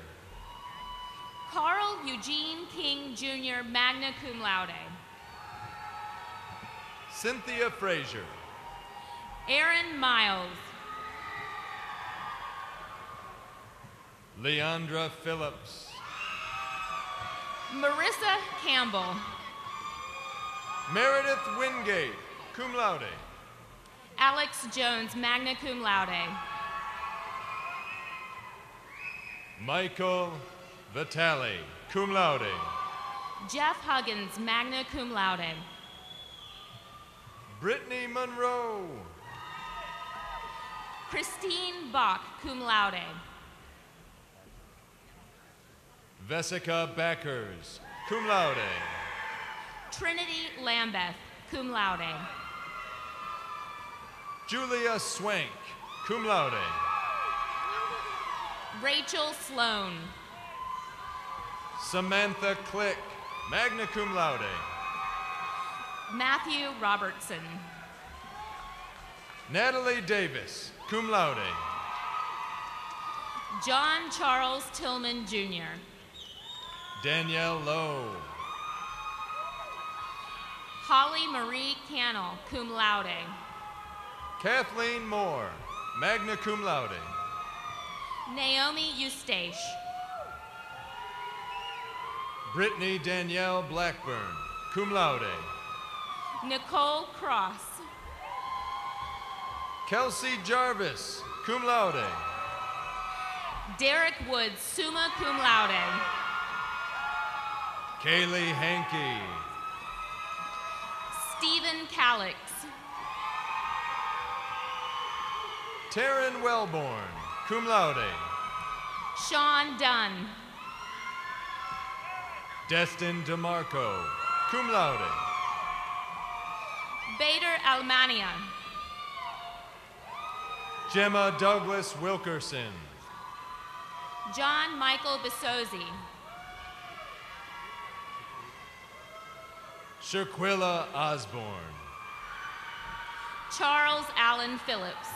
Carl Eugene King Jr., magna cum laude. Cynthia Frazier. Aaron Miles. Leandra Phillips. Marissa Campbell. Meredith Wingate, cum laude. Alex Jones, magna cum laude. Michael Vitale, cum laude. Jeff Huggins, magna cum laude. Brittany Monroe. Christine Bach, cum laude. Vesica Backers, cum laude. Trinity Lambeth, cum laude. Julia Swank, cum laude. Rachel Sloan. Samantha Click, magna cum laude. Matthew Robertson. Natalie Davis, cum laude. John Charles Tillman Jr. Danielle Lowe. Holly Marie Cannell, cum laude. Kathleen Moore, magna cum laude. Naomi Eustache. Brittany Danielle Blackburn, cum laude. Nicole Cross. Kelsey Jarvis, cum laude. Derek Woods, summa cum laude. Kaylee Hankey. Stephen Calix. Taryn Wellborn, cum laude. Sean Dunn. Destin DeMarco, cum laude. Bader Almania. Gemma Douglas Wilkerson. John Michael Bisozi. Shaquilla Osborne. Charles Allen Phillips.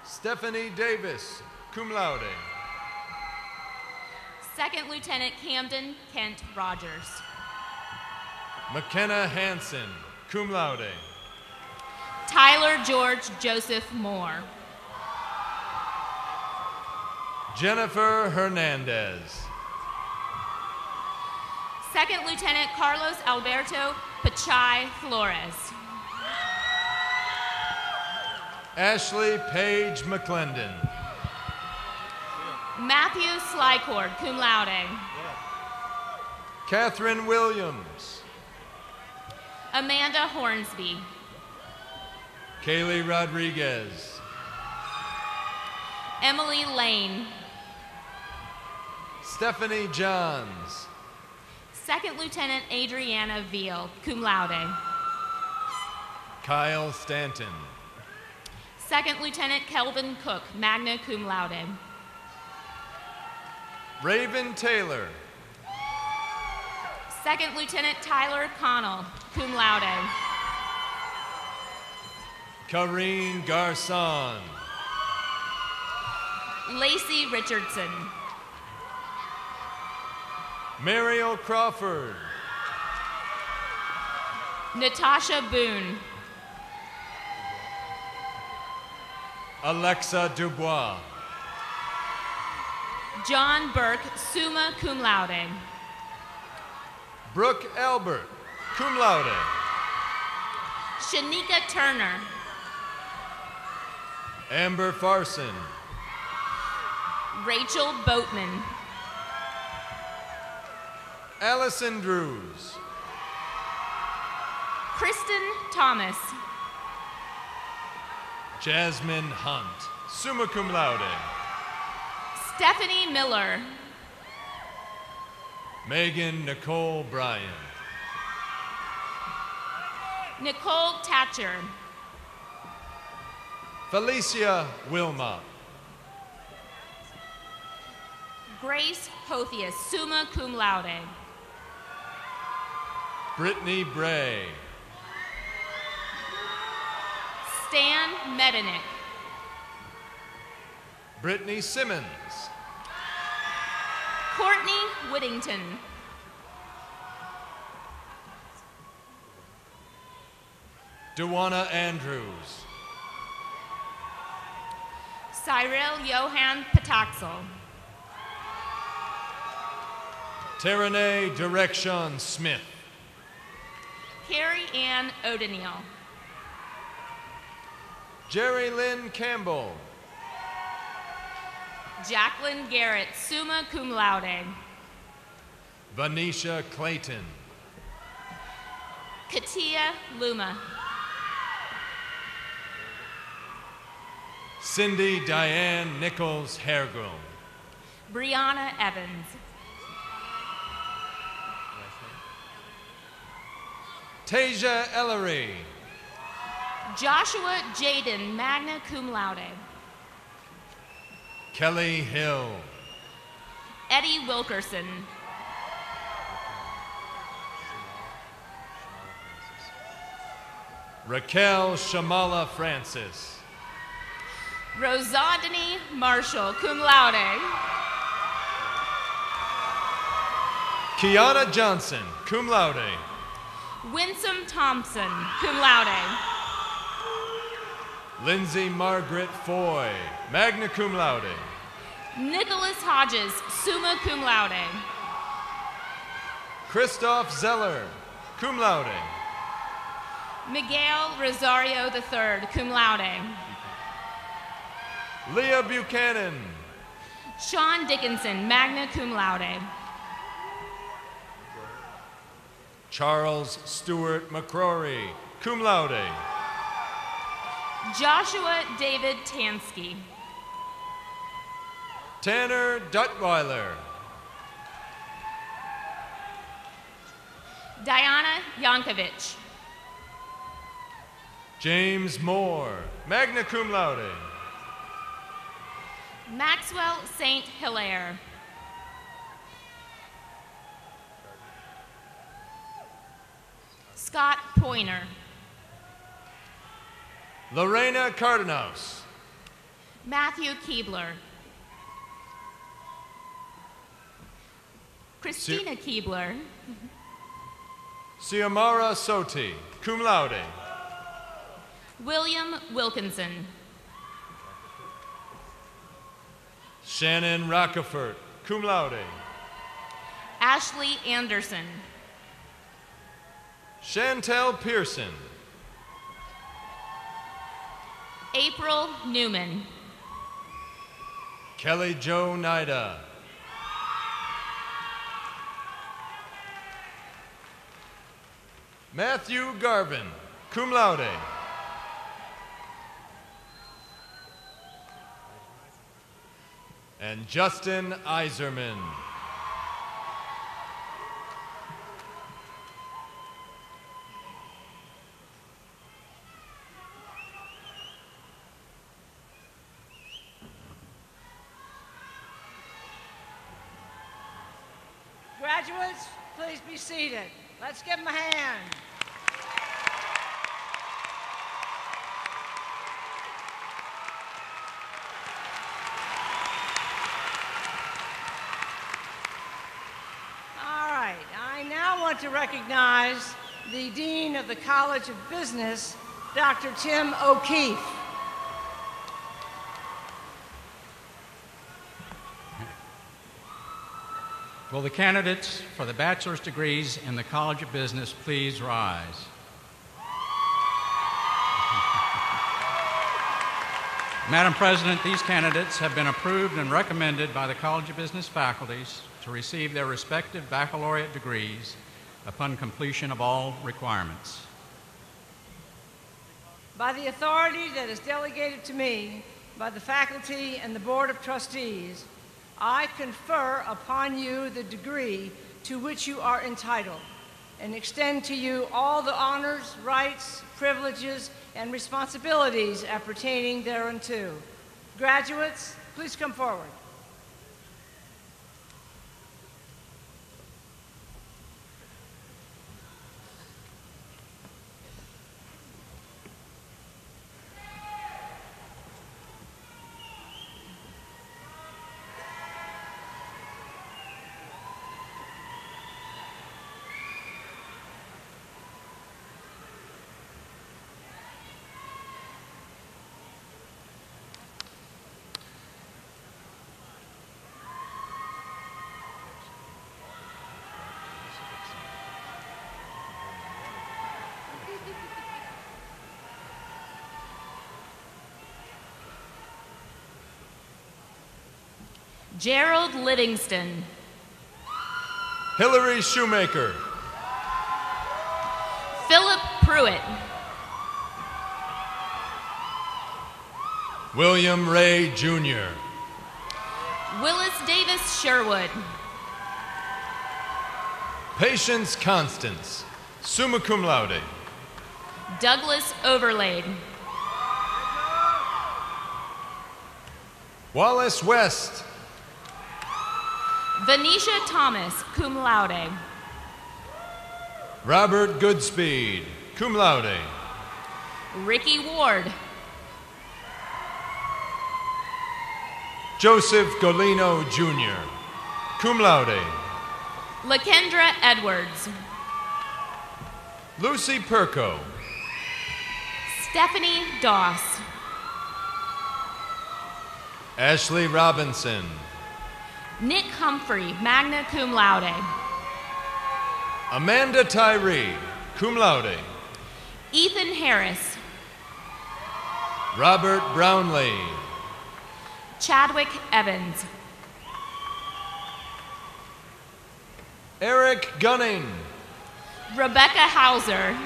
Stephanie Davis, cum laude. Second Lieutenant Camden Kent Rogers. McKenna Hanson, cum laude. Tyler George Joseph Moore. Jennifer Hernandez. Second Lieutenant Carlos Alberto Pachai Flores. Ashley Paige McClendon. Matthew Slycord, cum laude. Catherine Williams. Amanda Hornsby. Kaylee Rodriguez. Emily Lane. Stephanie Johns. Second Lieutenant Adriana Veal, cum laude. Kyle Stanton. Second Lieutenant Kelvin Cook, magna cum laude. Raven Taylor. Second Lieutenant Tyler Connell, cum laude. Karine Garcon. Lacey Richardson. Mariel Crawford. Natasha Boone. Alexa Dubois. John Burke, summa cum laude. Brooke Albert, cum laude. Shanika Turner. Amber Farson. Rachel Boatman. Allison Drews. Kristen Thomas. Jasmine Hunt, summa cum laude. Stephanie Miller. Megan Nicole Bryan. Nicole Thatcher. Felicia Wilmot. Grace Hothius, summa cum laude. Brittany Bray. Stan Medenick. Brittany Simmons. Courtney Whittington. Dewana Andrews. Cyril Johan Pataxel. Terene Direction Smith. Carrie Ann O'Donnell. Jerry Lynn Campbell. Jacqueline Garrett, summa cum laude. Vanisha Clayton. Katia Luma. Cindy Diane Nichols Hergel. Brianna Evans. Tasia Ellery. Joshua Jaden, magna cum laude. Kelly Hill. Eddie Wilkerson. Raquel Shamala Francis. Rosandini Marshall, cum laude. Kiana Johnson, cum laude. Winsome Thompson, cum laude. Lindsay Margaret Foy, magna cum laude. Nicholas Hodges, summa cum laude. Christoph Zeller, cum laude. Miguel Rosario III, cum laude. Leah Buchanan. Sean Dickinson, magna cum laude. Charles Stewart McCrory, cum laude. Joshua David Tansky. Tanner Duttweiler. Diana Yankovic. James Moore, magna cum laude. Maxwell St. Hilaire. Scott Pointer. Lorena Cardenas. Matthew Keebler. Christina Keebler. Xiomara Soti, cum laude. William Wilkinson. Shannon Rockefort, cum laude. Ashley Anderson. Chantel Pearson. April Newman. Kelly Jo Nida. Matthew Garvin, cum laude. And Justin Iserman. Graduates, please be seated. Let's give them a hand. like to recognize the Dean of the College of Business, Dr. Tim O'Keefe. Will the candidates for the bachelor's degrees in the College of Business please rise? Madam President, these candidates have been approved and recommended by the College of Business faculties to receive their respective baccalaureate degrees upon completion of all requirements. By the authority that is delegated to me by the faculty and the Board of Trustees, I confer upon you the degree to which you are entitled and extend to you all the honors, rights, privileges, and responsibilities appertaining thereunto. Graduates, please come forward. Gerald Livingston. Hillary Shoemaker. Philip Pruitt. William Ray Jr. Willis Davis Sherwood. Patience Constance, summa cum laude. Douglas Overlaid. Wallace West. Venetia Thomas, cum laude. Robert Goodspeed, cum laude. Ricky Ward. Joseph Golino Jr., cum laude. Lakendra Edwards. Lucy Perko. Stephanie Doss. Ashley Robinson. Nick Humphrey, magna cum laude. Amanda Tyree, cum laude. Ethan Harris. Robert Brownlee. Chadwick Evans. Eric Gunning. Rebecca Hauser.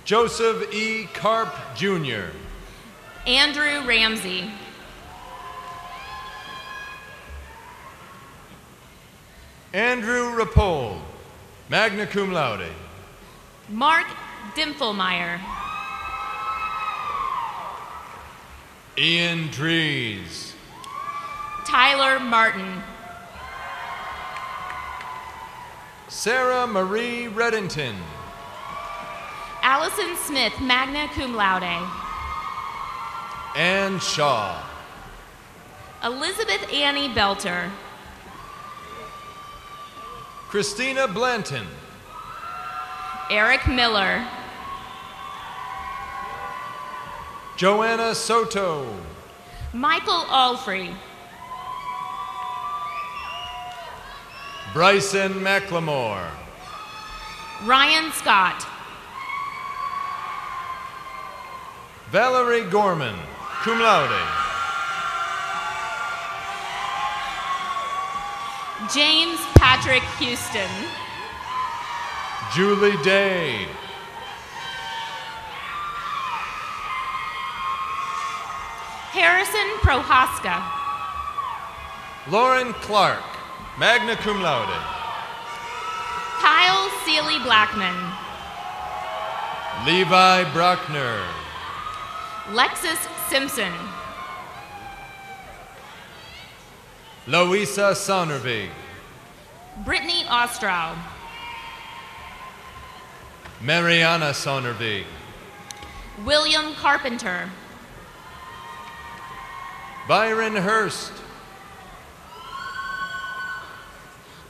Joseph E. Karp, Jr. Andrew Ramsey. Andrew Rapole, magna cum laude. Mark Dimfelmeyer. Ian Dries. Tyler Martin. Sarah Marie Reddington. Allison Smith, magna cum laude. Ann Shaw. Elizabeth Annie Belter. Christina Blanton. Eric Miller. Joanna Soto. Michael Alfrey. Bryson McLemore. Ryan Scott. Valerie Gorman, cum laude. James Patrick Houston. Julie Day. Harrison Prohaska. Lauren Clark, magna cum laude. Kyle Seeley Blackman. Levi Brockner. Lexus Simpson. Louisa Sonnervig. Brittany Ostrow. Mariana Sonnervig. William Carpenter. Byron Hurst.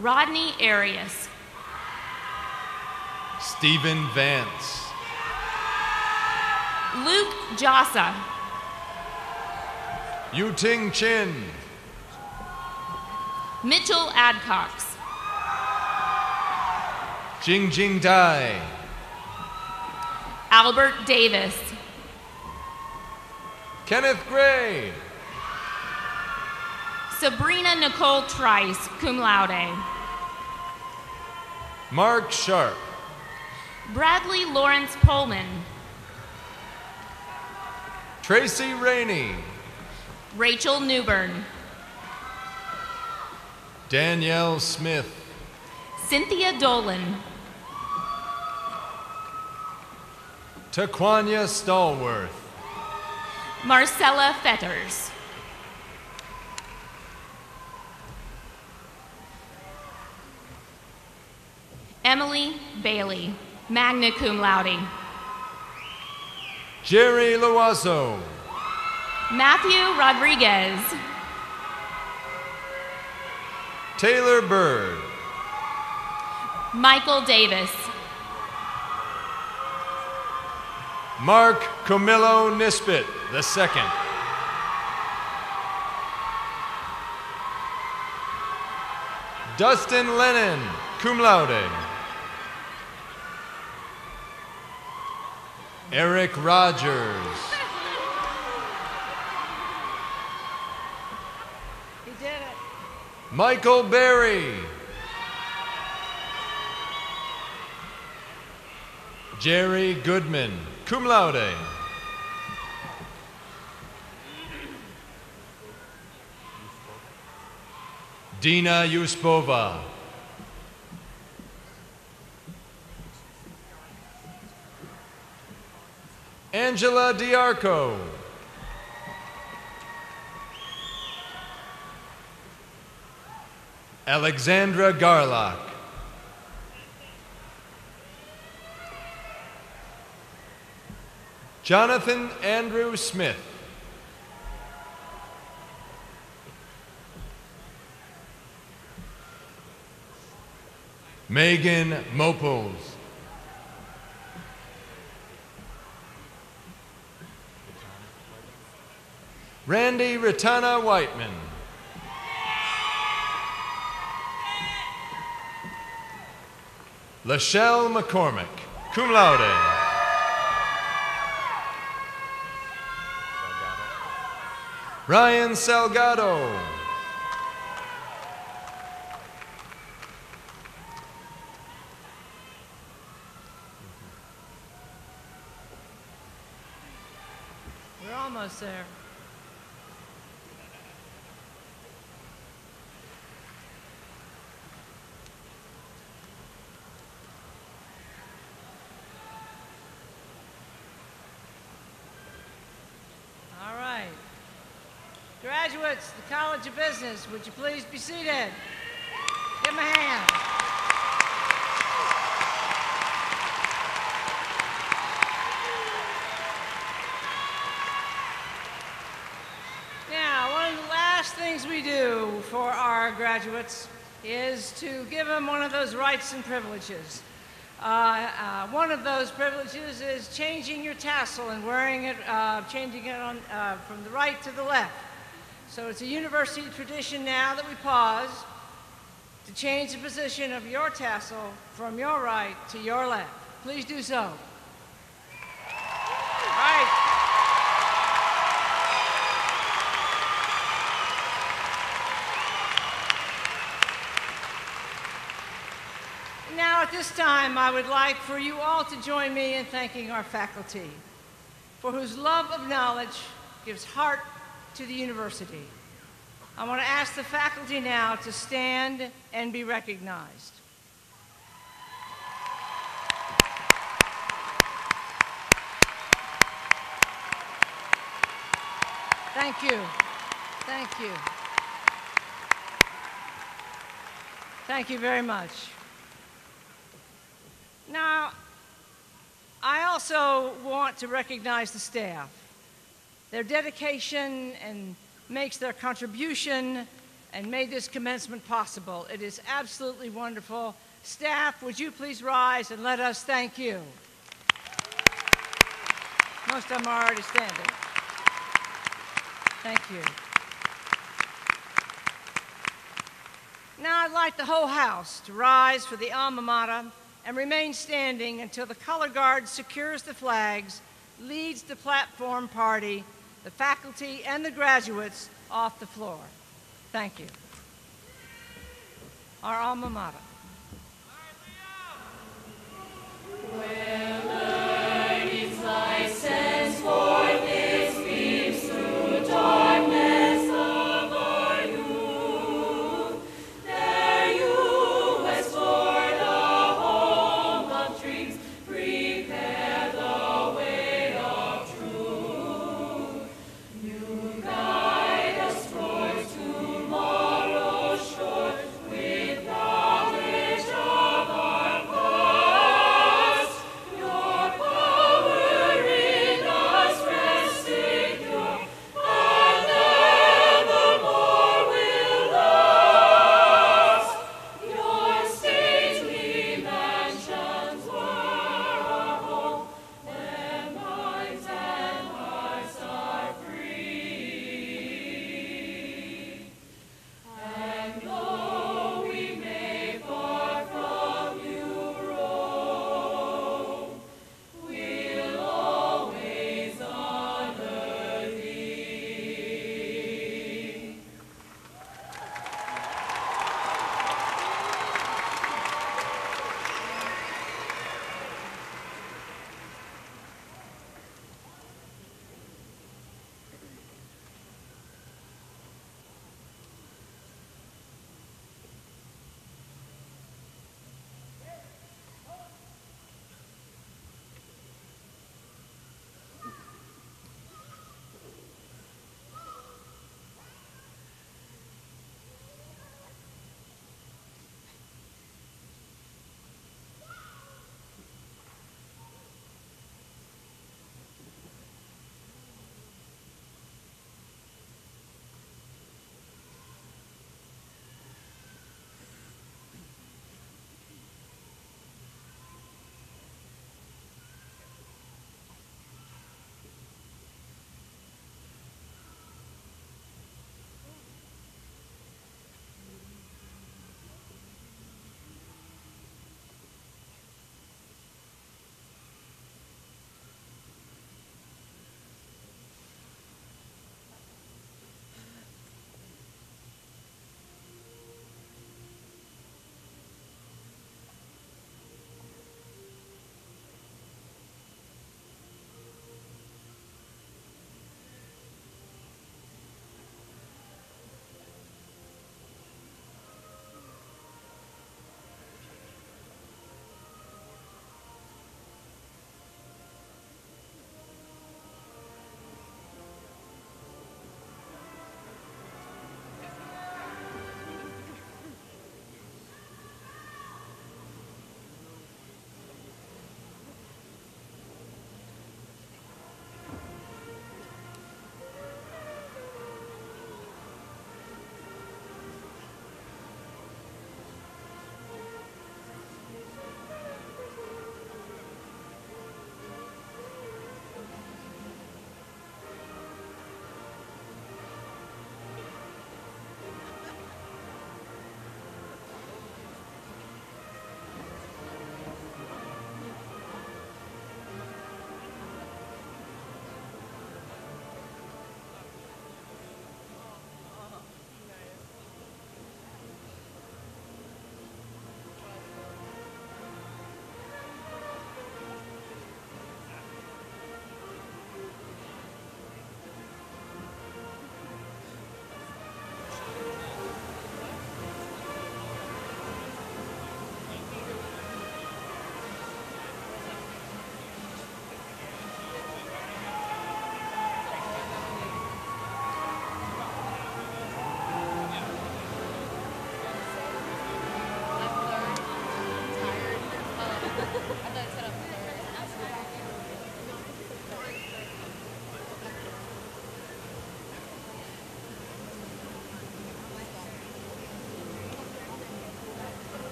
Rodney Arias. Stephen Vance. Luke Jassa. Yuting Chin. Mitchell Adcox. Jingjing Dai. Albert Davis. Kenneth Gray. Sabrina Nicole Trice, cum laude. Mark Sharp. Bradley Lawrence Pullman. Tracy Rainey. Rachel Newbern. Danielle Smith. Cynthia Dolan. Taquania Stallworth. Marcella Fetters. Emily Bailey, magna cum laude. Jerry Loazo. Matthew Rodriguez. Taylor Bird. Michael Davis. Mark Camillo Nisbet II. Dustin Lennon, cum laude. Eric Rogers. He did it. Michael Berry. Jerry Goodman, cum laude. Dina Yuspova. Angela Diarco. Alexandra Garlock. Jonathan Andrew Smith. Megan Moples. Randy Ritana Whiteman. Lachelle McCormick, cum laude. Ryan Salgado. We're almost there. All right. Graduates, the College of Business, would you please be seated? Give them a hand. Now, one of the last things we do for our graduates is to give them one of those rights and privileges. One of those privileges is changing your tassel and wearing it, changing it on, from the right to the left. So it's a university tradition now that we pause to change the position of your tassel from your right to your left. Please do so. All right. Now at this time, I would like for you all to join me in thanking our faculty, for whose love of knowledge gives heart to the university. I want to ask the faculty now to stand and be recognized. Thank you. Thank you. Thank you very much. Now, I also want to recognize the staff. Their dedication and makes their contribution and made this commencement possible. It is absolutely wonderful. Staff, would you please rise and let us thank you? Most of them are already standing. Thank you. Now I'd like the whole house to rise for the alma mater and remain standing until the color guard secures the flags, leads the platform party, the faculty, and the graduates off the floor. Thank you. Our alma mater. Where learning's light sends forth its beams through darkness of our youth, there you explored a home of dreams, prepare the way of truth. You guide us towards tomorrow's shore with knowledge.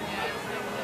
Yeah.